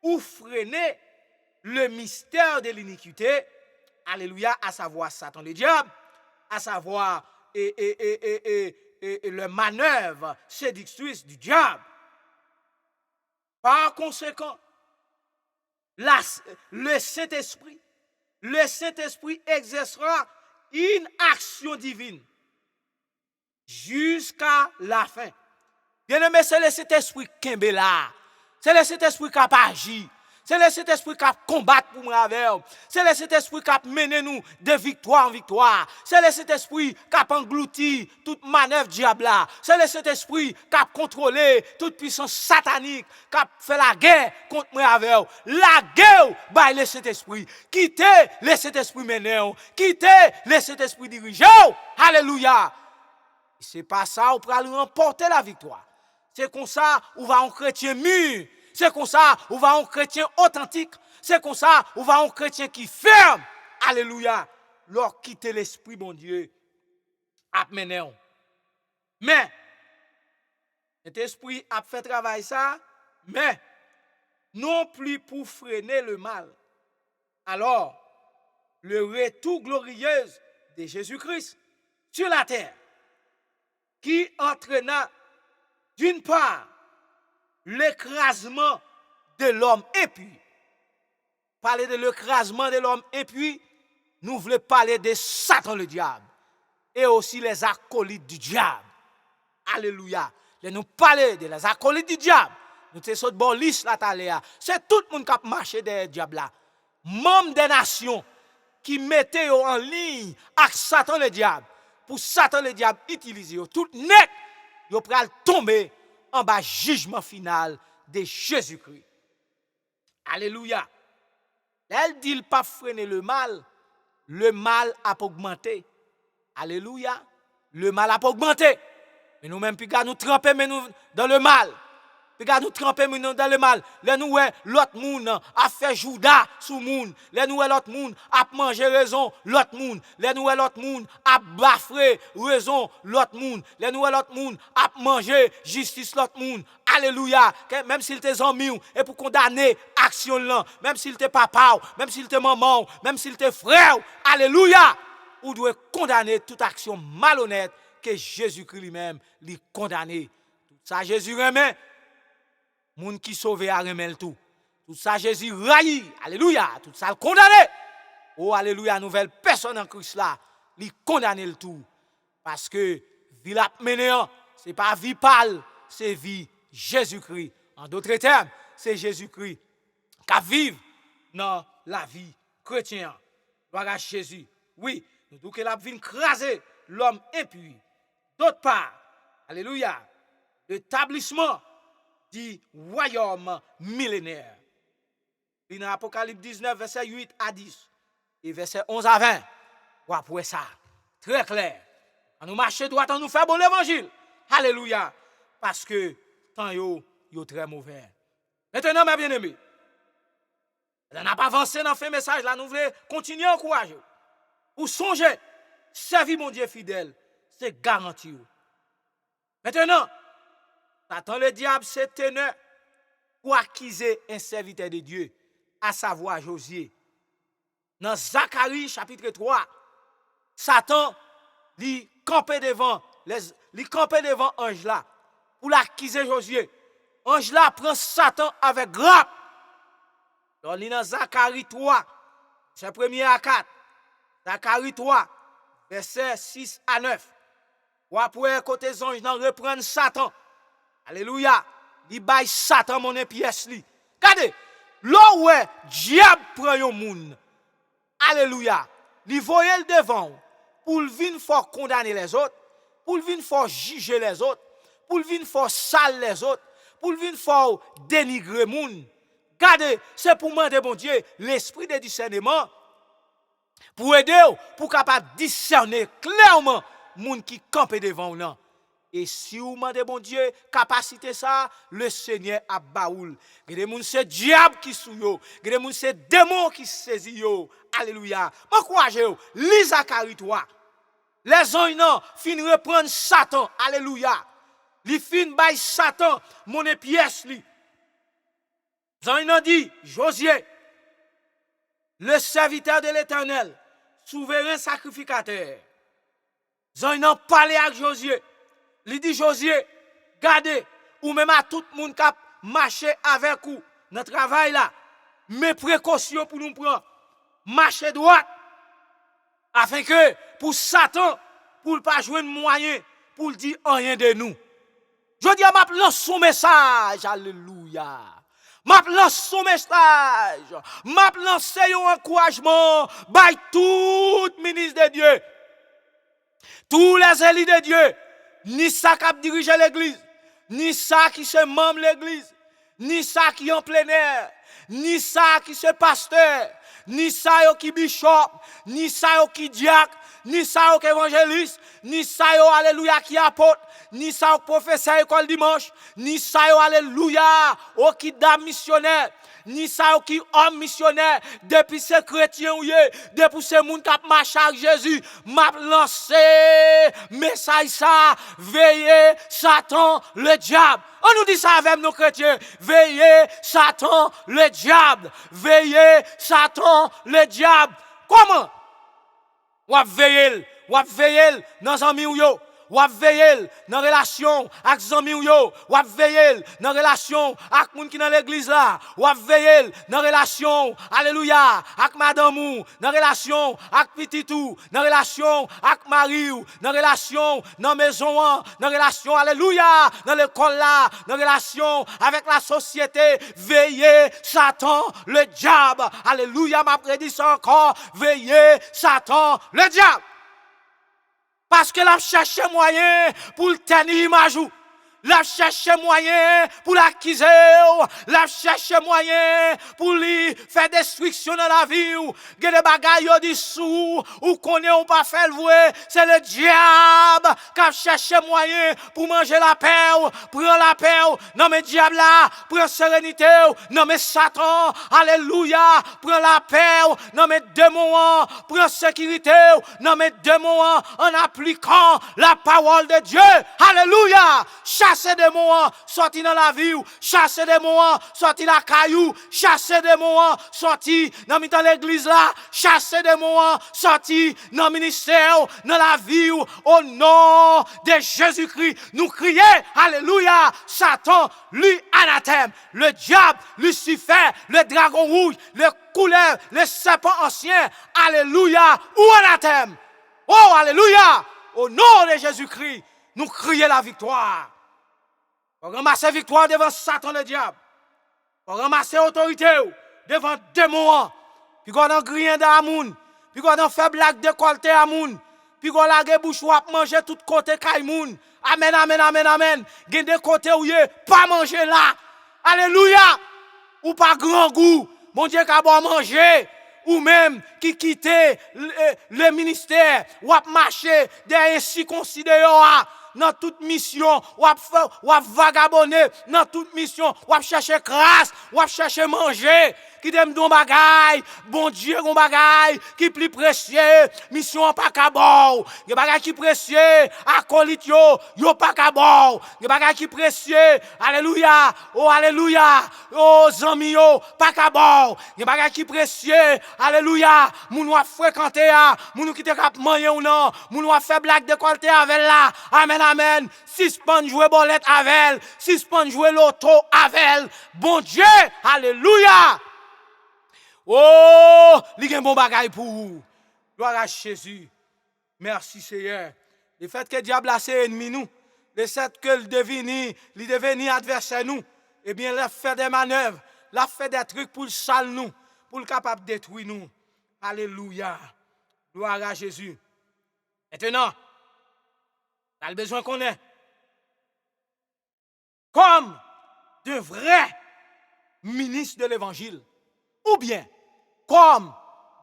ou freiner le mystère de l'iniquité, alléluia, à savoir Satan le diable, à savoir le manœuvre séductrice du diable. Par conséquent, le Saint-Esprit exercera une action divine jusqu'à la fin. Bien-aimé, c'est le Saint-Esprit qui est là. C'est le Saint-Esprit qui a agi. C'est le Saint-Esprit qui a combattu pour nous avec. C'est le Saint-Esprit qui a mené nous de victoire en victoire. C'est le Saint-Esprit qui a englouti toute manœuvre diable. C'est le Saint-Esprit qui a contrôlé toute puissance satanique, qui a fait la guerre contre nous avec. La guerre, by le Saint-Esprit. Quittez le Saint-Esprit mené. Quittez le Saint-Esprit dirigé. Alléluia. C'est pas ça, on pourra remporter la victoire. C'est comme ça, on va en chrétien mûr. C'est comme ça, on va en chrétien authentique. C'est comme ça, on va en chrétien qui ferme. Alléluia. Leur quitter l'esprit, bon Dieu. Amenez. Mais, cet esprit a fait travail ça, mais non plus pour freiner le mal. Alors, le retour glorieux de Jésus-Christ sur la terre, qui entraîna d'une part l'écrasement de l'homme et puis, parler de l'écrasement de l'homme et puis, nous voulons parler de Satan le diable et aussi les acolytes du diable. Alléluia. Nous parler de les acolytes du diable, nous te saute bon liste là t'aléa. C'est tout le monde qui a marché derrière diable là. Membres des nations qui mettaient en ligne avec Satan le diable. Pour Satan le diable utiliser tout net, yo pral tomber en bas jugement final de Jésus-Christ. Alléluia. Elle dit il pas freiner le mal a augmenté. Alléluia. Le mal a augmenté. Mais nous-mêmes, puis nous tremper mais nous dans le mal. Puis nous tremper mais nous dans le mal. Là nous l'autre monde a fait Judas sous monde. Là nous l'autre monde a mangé raison l'autre monde. Là nous l'autre monde a bafré raison l'autre monde. Là nous l'autre monde a mangé justice l'autre monde. Alléluia. Même s'il t'est ami et pour condamner action là, même s'il t'est papa, même s'il t'est maman, même s'il t'est frère. Alléluia. Ou doit condamner toute action malhonnête que Jésus-Christ lui-même lui condamné. Tout ça Jésus remet. Moun qui sauvé a remet le tout. Tout ça Jésus raillit. Alléluia. Tout ça le condamné. Oh alléluia, nouvelle personne en Christ là, lui condamné le tout. Parce que vie la mené, c'est pas vie pâle, c'est vie Jésus-Christ. En d'autres termes, c'est Jésus-Christ qui vive dans la vie chrétienne. Gloire à Jésus. Oui, nous devons qu'il a vu craser l'homme impur. D'autre part, alléluia, l'établissement du royaume millénaire. Dans Apocalypse 19, verset 8 à 10 et verset 11 à 20. Ou après ça, très clair. On nous marche droit, on nous fait bon l'évangile. Alléluia. Parce que temps yo très mauvais. Maintenant, mes bien-aimés, on n'a pas avancé dans ce message là, nous voulons continuer à encourager. Pour songer, servir mon Dieu fidèle, c'est garanti. Maintenant, Satan le diable s'est tenu pour accuser un serviteur de Dieu, à savoir Josué. Dans Zacharie chapitre 3, Satan lui campait devant ange là pour l'accuser Josué. Ange là prend Satan avec grappe. Dans Zacharie 3, c'est 1er à 4. Zacharie 3, verset 6 à 9. Ou après, côté ange, nan reprendre Satan. Alléluia. Il baille Satan mon pièce li. Regardez, là où diable prend yon moun. Alléluia. Il voyait le devant pour le venir fort condamner les autres, pour le venir fort juger les autres, pour le venir fort sale les autres, pour le venir fort dénigrer moun. Regardez, c'est pour demander bon Dieu l'esprit de discernement pour aider pour capable discerner clairement moun qui campe devant ou non. Et si vous demandez bon Dieu capacité ça, le Seigneur a baoul. Gade moun c'est diable qui sou yo, gade moun c'est démon qui saisi yo. Alléluia. M'encourage yo, lis Zacharie 3. Les anges non fin reprendre Satan. Alléluia. Li fin bay Satan mon pièce li. Zan non dit Josué, le serviteur de l'Éternel, souverain sacrificateur. Zan non parlé avec Josué. Il dit Josué, gardez, ou même à tout le monde qui a marché avec vous dans le travail là, mes précautions pour nous prendre. Marcher droit, afin que pour Satan, pour ne pas jouer de moyen, pour ne dire rien de nous. Je dis à ma place son message, alléluia. M'a lance son message, m'a lancé un encouragement, by tout ministre de Dieu, tous les élus de Dieu, ni ça qui dirige l'église, ni ça qui se membre l'église, ni ça qui en plein air, ni ça qui se pasteur, ni ça qui bishop, ni ça qui diacre, ni ça qui évangéliste, ni ça alléluia qui apôtre, ni ça professeur école dimanche, ni ça alléluia qui dame missionnaire, ni ça qui homme missionnaire, depuis ces chrétiens ou depuis ces moun qui marche avec Jésus, m'a lancé message ça, veillez Satan le diable. On nous dit ça avec nos chrétiens, veillez Satan le diable, veillez Satan le diable. Comment? Ou veillez dans un mi ou yo. wap veillé dans relation avec zami yo, wap veillé dans relation avec moun qui dans l'église là, wap veillé dans relation, alléluia, avec madame ou, dans relation avec petit ou, dans relation avec mari ou, dans relation dans maison, dans relation, alléluia, dans l'école là, dans relation avec la société, veillez Satan, le diable, alléluia, m'a prédit ça encore, veillez Satan, le diable. Parce que la cherche moyen pour le tenir image. La cherche moyen pour l'acquiser. La cherche moyen pour lui faire destruction dans la vie. Il y a des bagailles au dessous. Ou qu'on ou pas fait le vouer. C'est le diable qui a cherché moyen pour manger la paix. Prends la paix. Non mais diable là. Prends sérénité. Non mais Satan. Alléluia. Prends la paix. Non mais démon. Prends sécurité. Non mais démon. En appliquant la parole de Dieu. Alléluia. Chasser des mots, sorti dans la vie, chasser des mots, sorti la caillou, chasser des mots, sorti dans l'église là, chasser des mots, sorti dans le ministère, dans la vie, au nom de Jésus-Christ. Nous crions, alléluia, Satan, lui anathème, le diable, Lucifer, le dragon rouge, le couleuvre, le serpent ancien, alléluia, ou anathème. Oh, alléluia, au nom de Jésus-Christ, nous crions la victoire. On ramasse victoire devant Satan le diable. On ramasse autorité devant démon. Puis on a grien dans moun. Puis on a fait blague décolleté à moun. Puis on a la bouche ou a manger tout côté kay moun. Amen, amen, amen, amen. Gen de côté où yé pas manger là. Alléluia. Ou pas grand goût. Mon Dieu qu'a bon manger. Ou même qui quitte le ministère. Ou a marché derrière si considéré. Dans toute mission, ou a vagabonner, dans toute mission, ou a chercher grâce, ou a chercher manger, qui t'aime don bagay, bon Dieu gon bagay, qui plus précieux, mission pas kabou, des bagay qui précieux, acolyte yo pas kabou, des bagay qui précieux, alléluia, oh zami yo, pas kabou, des bagay qui précieux, alléluia, moun ou a fréquenté a, moun ou qui te kap manger ou non, moun ou a fait blague de qualité avec là, amen. Amen. Suspend jouer bolette avec, suspend jouer l'auto avec. Bon Dieu, alléluia. Oh, il y a un bon bagay pour vous. Gloire à Jésus. Merci Seigneur. Le fait que le diable a ses ennemis nous, le fait que le devenu adversaire nous, eh bien, il a fait des manœuvres, il a fait des trucs pour le sale nous, pour le capable de détruire nous. Alléluia. Gloire à Jésus. Maintenant, on a le besoin qu'on ait comme de vrais ministres de l'évangile ou bien comme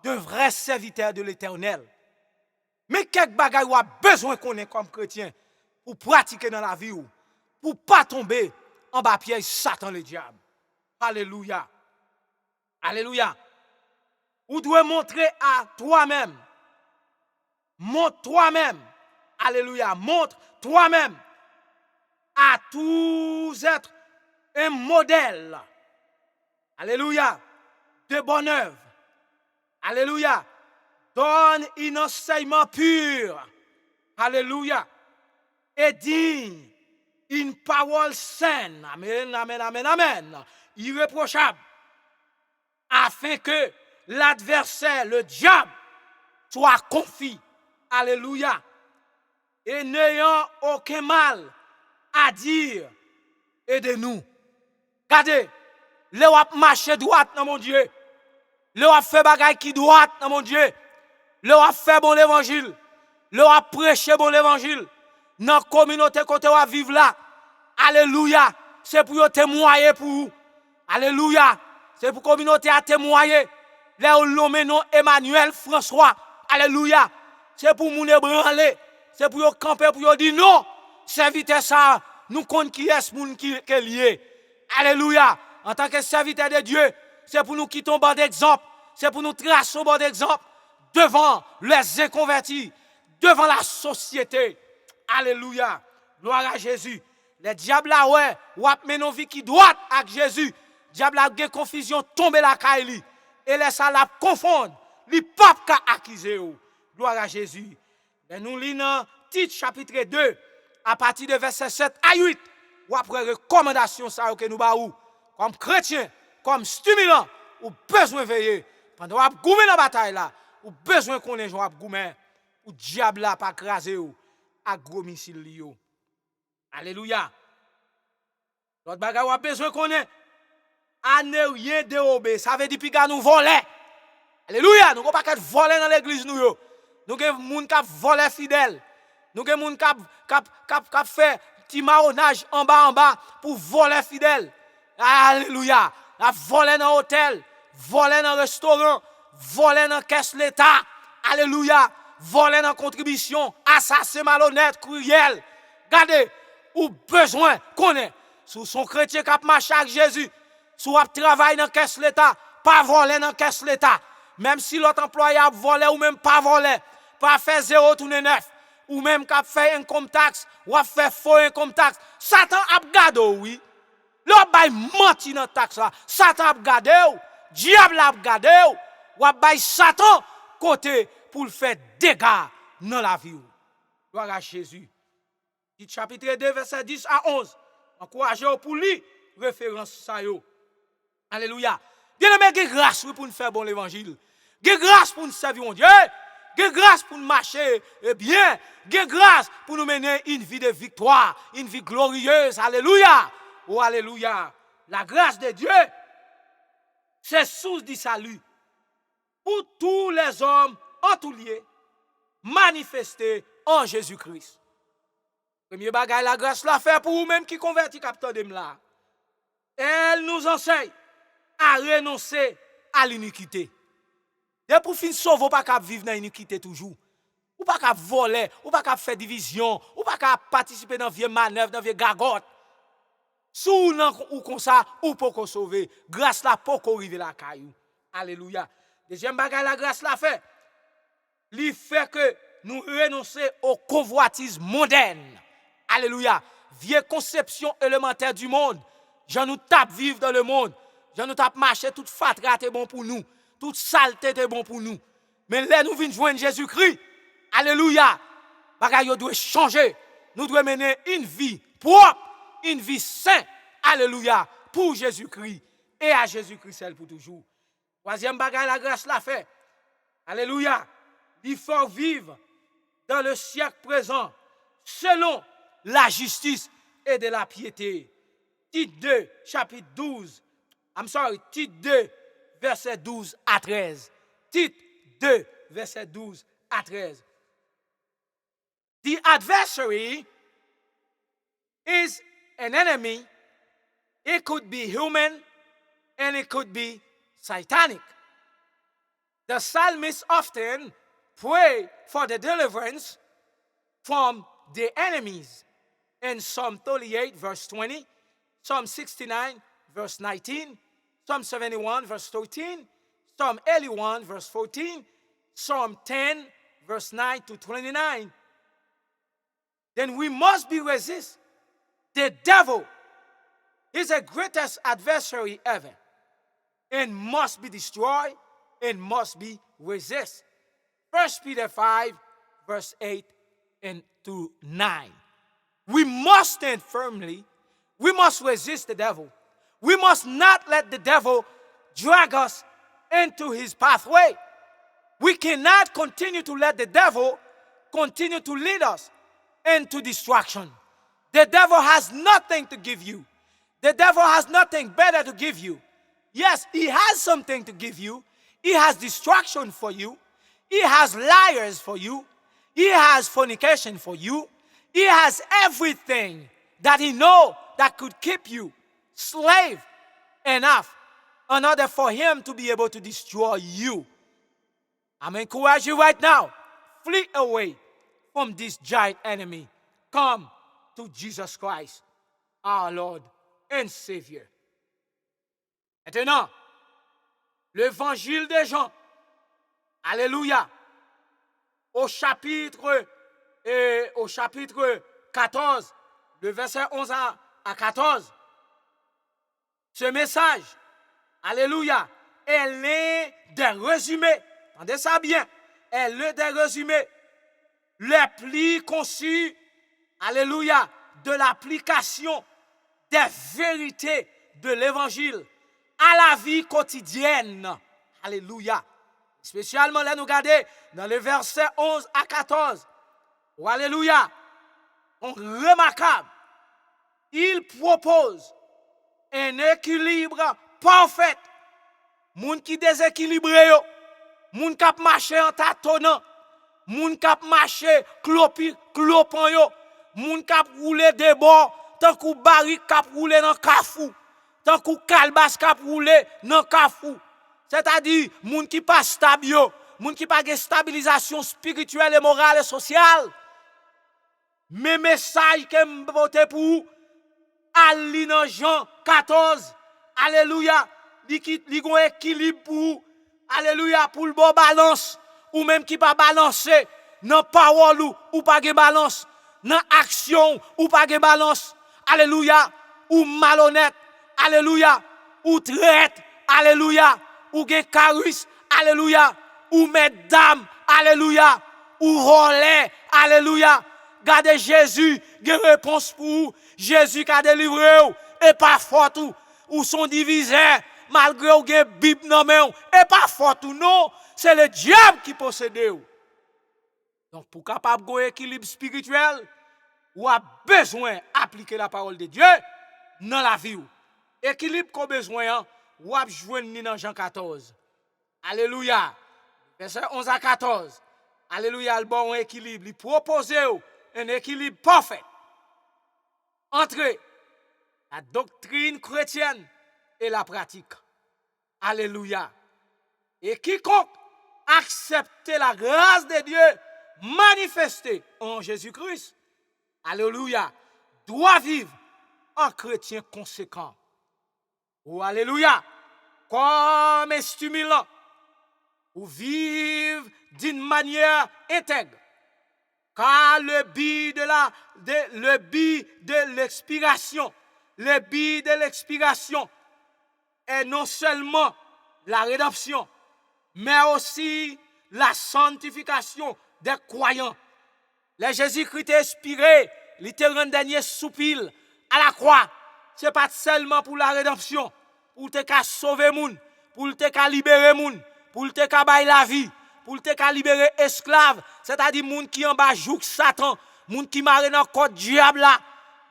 de vrais serviteurs de l'éternel. Mais quelques bagages on a besoin qu'on ait comme chrétien pour pratiquer dans la vie ou pour pas tomber en bas piège Satan le diable. Alléluia. Alléluia. Ou doit montrer à toi-même. Montre toi-même. Alléluia. Montre toi-même à tous êtres un modèle. Alléluia. De bonne œuvre. Alléluia. Donne un enseignement pur. Alléluia. Et digne. Une parole saine. Amen, amen, amen, amen. Irréprochable. Afin que l'adversaire, le diable, soit confit. Alléluia. Et n'ayant aucun mal à dire, aidez-nous. Regardez, le wap marcher droite dans mon Dieu. Le wap fait bagaille qui droite dans mon Dieu. Le wap fait bon l'évangile. Le wap prêcher bon l'évangile. Dans la communauté côté wap vivre là. Alléluia. C'est pour témoigner pour vous. Alléluia. C'est pour la communauté à témoigner. Là où l'homme non Emmanuel François. Alléluia. C'est pour moun ébranler. C'est pour yo camper, pour yo dire non. Serviteur ça, nous compte qui est ce moun qui est lié. Alléluia. En tant que serviteur de Dieu, c'est pour nous quitter un bon d'exemple. C'est pour nous tracer un bon d'exemple devant les inconvertis, devant la société. Alléluia. Gloire à Jésus. Le diable là, ouais, ou a mené une vie qui doit avec Jésus. Le diable a eu confusion, tomber la caille. Et laisse ça la confondre. Il ne peut pas accuser. Gloire à Jésus. Et nous lisons Tite chapitre 2, à partir de verset 7 à 8, ou après recommandation ça que nous baou, comme chrétien, comme stimulant, ou besoin veiller. Pendant qu'on a goumé dans la bataille là, ou besoin qu'on ait joué goumé, ou diable là pas craser ou, à gros missile liyo. Alléluia. L'autre bagage ou a besoin qu'on ait, à ne rien dérober. Ça veut dire que nous voler. Alléluia. Nous ne pouvons pas voler dans l'église. Nous avons des gens qui volent fidèles. Nous avons des gens qui font petit marronnage en bas pour voler fidèles. Alléluia. La voler dans l'hôtel, voler dans le restaurant, voler dans la caisse de l'État. Alléluia. Voler dans la contribution, assassin malhonnête, cruel. Regardez, ou besoin qu'on ait. Sous son chrétien qui a marché avec Jésus, sous a travaillé dans la caisse de l'État, pas voler dans la caisse de l'État. Même si l'autre employé a volé ou même pas volé, pas fait 0 tourner 9, ou même qu'a fait un income tax, ou a fait faux income tax, Satan a gardé, oui. L'autre a menti dans la taxe là, Satan a gardé, diable a gardé, ou a bay Satan côté pour le faire dégâts dans la vie. Gloire à Jésus. Chapitre 2, verset 10 à 11. Encouragez-vous pour lui, référence ça yo. Alléluia. Bien aimé, que grâce pour nous faire bon l'évangile. Que grâce pour nous servir mon Dieu. Que grâce pour nous marcher bien. Que grâce pour nous mener une vie de victoire, une vie glorieuse. Alléluia. Oh, alléluia. La grâce de Dieu, c'est source du salut pour tous les hommes en tout lieu, manifestés en Jésus-Christ. Premier bagage, la grâce la fait pour vous-même qui convertit capteur de là. Elle nous enseigne à renoncer à l'iniquité. Et pour finir sauver, pas qu'à vivre dans l'iniquité toujours. Ou pas qu'à voler, ou pas qu'à faire division, ou pas qu'à participer dans vieille manœuvre, dans vieille gagotte. Sous ou comme ça, ou pour qu'on sauve. Grâce la pour qu'on arrive la caillou. Alléluia. Deuxième bagage, la grâce la fait. Il fait que nous renoncer au convoitisme moderne. Alléluia. Vieille conception élémentaire du monde. J'en nous tape vivre dans le monde. J'en nous tape marcher, toute fatra est bon pour nous. Toute saleté est bon pour nous. Mais là, nous venons joindre Jésus-Christ. Alléluia. Bagay yo doit changer. Nous devons mener une vie propre, une vie sainte. Alléluia. Pour Jésus-Christ. Et à Jésus-Christ seul pour toujours. Troisième bagay, la grâce l'a fait. Alléluia. Il faut vivre dans le siècle présent selon la justice et de la piété. Tite 2, chapitre 12. Tite 2, verset 12 à 13. Tite 2, verset 12 à 13. The adversary is an enemy. It could be human and it could be satanic. The psalmist often pray for the deliverance from the enemies. In Psalm 38, verse 20, Psalm 69, verse 19, Psalm 71, verse 13, Psalm 81, verse 14, Psalm 10, verse 9 to 29. Then we must be resist. The devil is the greatest adversary ever and must be destroyed and must be resist. 1 Peter 5, verse 8 and to 9. We must stand firmly. We must resist the devil. We must not let the devil drag us into his pathway. We cannot continue to let the devil continue to lead us into destruction. The devil has nothing to give you. The devil has nothing better to give you. Yes, he has something to give you. He has destruction for you. He has liars for you. He has fornication for you. He has everything that he knows that could keep you slave enough in order for him to be able to destroy you. I'm encouraging you right now. Flee away from this giant enemy. Come to Jesus Christ, our Lord and Savior. Maintenant, l'évangile de Jean. Alléluia. Au chapitre 14, le verset 11 à 14. Ce message, alléluia, elle est des résumés. Entendez ça bien. Elle est des résumés les plus conçus, alléluia, de l'application des vérités de l'évangile à la vie quotidienne. Alléluia. Spécialement là, nous regardons dans les versets 11 à 14. Oh, alléluia. On remarquable. Il propose un équilibre parfait. Moun qui déséquilibré yo, moun k'ap marché en tâtonnant, moun k'ap marché clopan yo, moun k'ap roulé des bords, tant kou barrique k'ap roulé dans kafou, tant kou kalbas k'ap roulé dans kafou. C'est-à-dire moun qui pas stable yo, moun qui pas de stabilisation spirituelle et morale et sociale. Mais message que m'vote pour Ali dans Jean 14. Alléluia. Li gon équilibre pour alléluia pour le bon balance ou même qui pas balancer dans parole ou pas de balance dans action ou pas de balance. Alléluia. Ou malhonnête. Alléluia. Ou traite. Alléluia. Ou gen carus. Alléluia. Ou mesdames. Alléluia. Ou relais. Alléluia. Gardez Jésus, gen réponse pour vous. Jésus qui a délivré ou, et pas fort tout. Ou sont divisés, malgré ou gen Bible nan men ou, et pas fort tout. Non, c'est le diable qui possède ou. Donc, pour capable de équilibre spirituel, ou a besoin d'appliquer la parole de Dieu dans la vie. Équilibre qu'on a besoin, ou a joindre dans Jean 14. Alléluia. Verset 11 à 14. Alléluia, le bon équilibre. Il propose un équilibre parfait entre la doctrine chrétienne et la pratique. Alléluia. Et quiconque accepte la grâce de Dieu manifestée en Jésus-Christ, alléluia, doit vivre en chrétien conséquent. Ou alléluia, comme un stimulant, ou vivre d'une manière intègre. Car le but de l'expiration, est non seulement la rédemption, mais aussi la sanctification des croyants. Le Jésus-Christ est expiré, il te rend dernier soupir à la croix. Ce n'est pas seulement pour la rédemption, pour te sauver moun, pour te libérer moun, pour te bailler la vie, pour te libérer esclaves, c'est-à-dire moun qui en bas joue Satan, moun qui marre dans le diable là.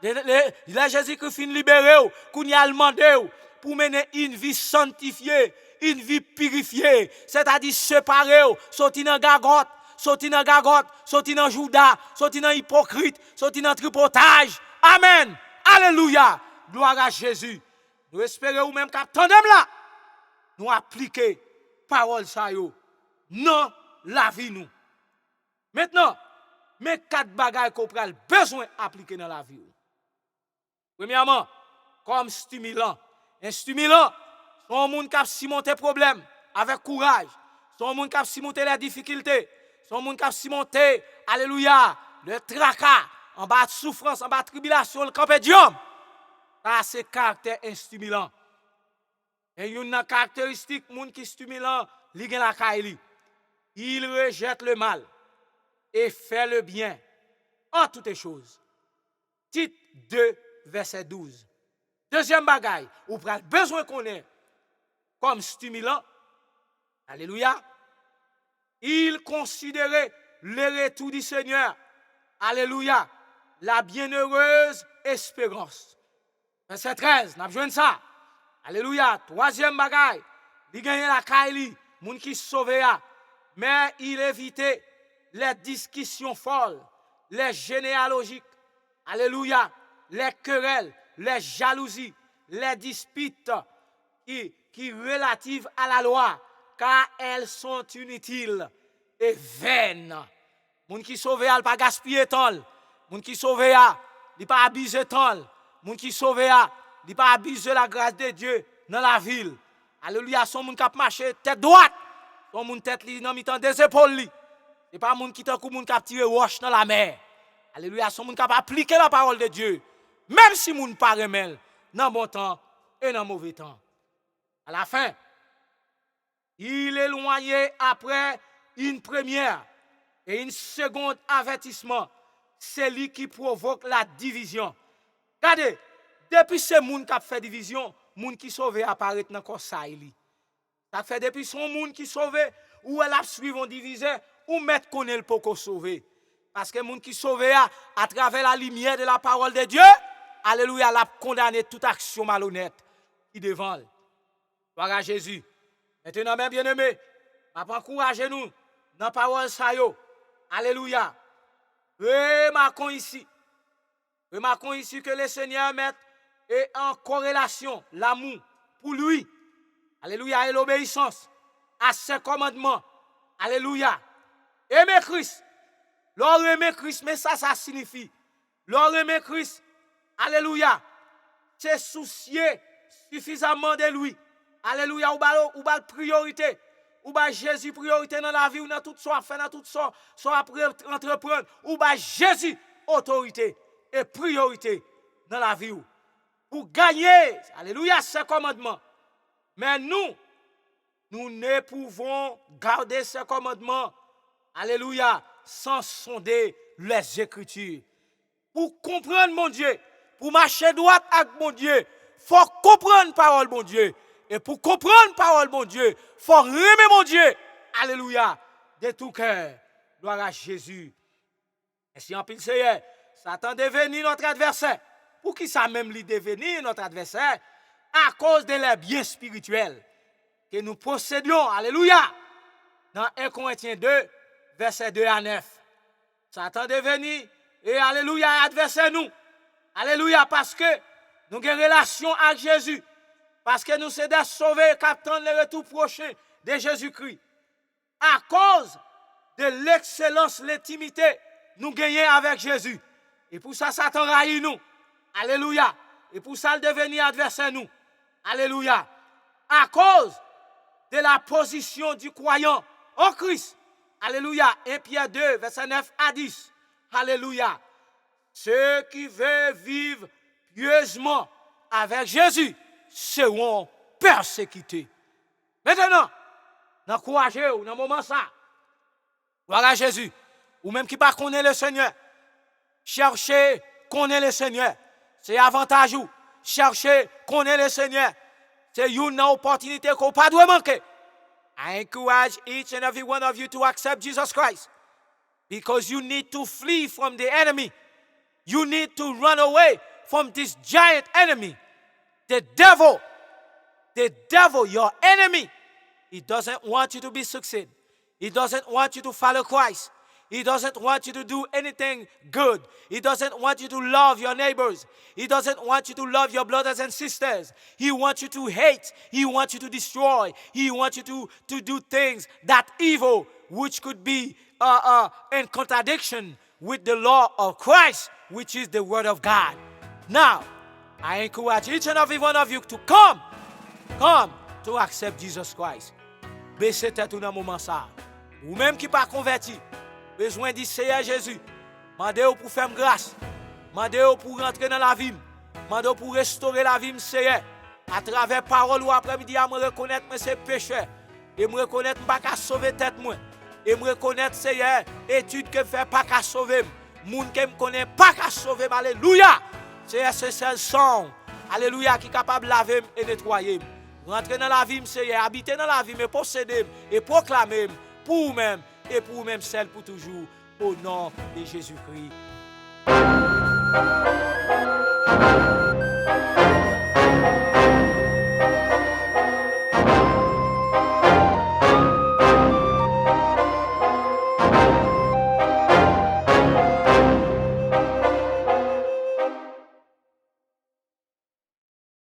Le Jésus-Christ fin libéré, qu'on y a demandé pour mener une vie sanctifiée, une vie purifiée, c'est-à-dire séparée, sorti dans gagotte, sorti dans Judas, sorti dans hypocrite, sorti dans tripotage. Amen. Alléluia. Gloire à Jésus. Nous espérons même qu'attendons là, nous appliquer parole ça yo dans la vie nous. Maintenant, mais 4 bagages qu'on a besoin d'appliquer dans la vie. Premièrement, comme stimulant. Un stimulant, c'est un monde qui a surmonté problème avec courage. C'est un monde qui a surmonté les difficultés. C'est un monde qui a surmonté, alléluia, le tracas, en bas de souffrance, en bas de tribulation, le campé Dieu. Ça, c'est caractère stimulant. Et il y a une caractéristique, monde qui est stimulant, il rejette le mal et fait le bien en toutes choses. Titre 2, verset 12. Deuxième bagaille, ou pral besoin qu'on ait comme stimulant, alléluia, il considérait le retour du Seigneur, alléluia, la bienheureuse espérance. Verset 13, n'a besoin de ça. Alléluia, troisième bagaille, il gagne la kaili, moun qui sauvé, mais il évitait les discussions folles, les généalogiques, alléluia, les querelles, les jalousies, les disputes qui relatives à la loi, car elles sont inutiles et vaines. Moun qui sauvé a pas gaspiller temps, moun qui sauvé a il pas abuser temps, moun qui sauvé a il pas abuser la grâce de Dieu dans la ville. Alléluia, son moun qui a marché tête droite, son moun tête li dans mi-temps des épaules li. C'est pas moun qui tant kou moun qui a tiré roche dans la mer. Alléluia, son moun qui a appliqué la parole de Dieu. Même si moun pas remel dans bon temps et dans mauvais temps. À la fin, il est éloigné après une première Et un second avertissement, c'est lui qui provoque la division. Regardez, depuis ce monde qui a fait division, monde qui sauvé apparaît dans le corps ça. Ça fait depuis son monde qui sauvé, ou elle a suivi divisé, ou mettre qu'on est le pour sauver. Parce que monde qui sauvé à travers la lumière de la parole de Dieu, alléluia, l'a condamné toute action malhonnête qui devant. Gloire à Jésus. Maintenant, mes bien-aimés, encouragez-nous dans la parole ça yo. Alléluia. Remarquons ici que le Seigneur met en corrélation l'amour pour lui. Alléluia. Et l'obéissance à ses commandements. Alléluia. Aimer Christ. L'or aimer Christ, mais ça signifie. L'or aimer Christ. Alléluia. C'est soucier suffisamment de lui. Alléluia. Ou bal priorité. Ou ba Jésus priorité dans la vie ou dans tout ça, faire dans tout ça, soit entreprendre. Ou ba Jésus autorité et priorité dans la vie. Pour gagner, alléluia, ce commandement. Mais nous ne pouvons garder ce commandement, alléluia, sans sonder les Écritures. Pour comprendre mon Dieu, pour marcher droit avec mon Dieu, il faut comprendre parole mon Dieu. Et pour comprendre parole mon Dieu, il faut aimer mon Dieu, alléluia, de tout cœur. Gloire à Jésus. Et si en pile c'est Satan devenir notre adversaire. Pour qui ça même lui devenir notre adversaire? À cause de les biens spirituels que nous possédions. Alléluia. Dans 1 Corinthiens 2, verset 2 à 9. Satan devenir et alléluia adversaire nous. Alléluia parce que nous avons une relation avec Jésus. Parce que nous sommes sauvés qui attendent le retour prochain de Jésus-Christ. À cause de l'excellence, l'intimité, nous gagnons avec Jésus. Et pour ça, Satan raille nous. Alléluia. Et pour ça, il devient adversaire nous. Alléluia. À cause de la position du croyant en Christ. Alléluia. 1 Pierre 2, verset 9 à 10. Alléluia. Ceux qui veulent vivre pieusement avec Jésus seront persécutés. Maintenant, encouragez-vous dans le moment ça. Gloire à Jésus. Ou même qui ne connaît pas le Seigneur. Cherchez, connaître le Seigneur. C'est avantage. Cherchez, connaître le Seigneur. C'est une opportunité qu'on ne pas doit manquer. I encourage each and every one of you to accept Jesus Christ. Because you need to flee from the enemy. You need to run away from this giant enemy. The devil, your enemy, he doesn't want you to be succeed. He doesn't want you to follow Christ. He doesn't want you to do anything good. He doesn't want you to love your neighbors. He doesn't want you to love your brothers and sisters. He wants you to hate. He wants you to destroy. He wants you to do things that evil, which could be in contradiction with the law of Christ, which is the word of God. Now, I encourage each and every one of you to come to accept Jesus Christ. Baissez tête dans moment ça. Ou même qui pas converti, besoin du Seigneur Jésus. Mandez-vous pour faire grâce. Mandez-vous pour rentrer dans la vie. Mandez-vous pour restaurer la vie, Seigneur. À travers parole ou après-midi, à me reconnaître que c'est pécheur. Et me reconnaître que je ne peux pas sauver tête moi. Et me reconnaître, Seigneur, étude que je fais pas qu'à sauver. Moun qui me connaît pas qu'à sauver. Alléluia. C'est ce seul sang, alléluia, qui est capable de laver et nettoyer. Rentrer dans la vie, Seigneur, habiter dans la vie, mais posséder et proclamer pour vous-même et pour vous-même seul pour toujours, au nom de Jésus-Christ.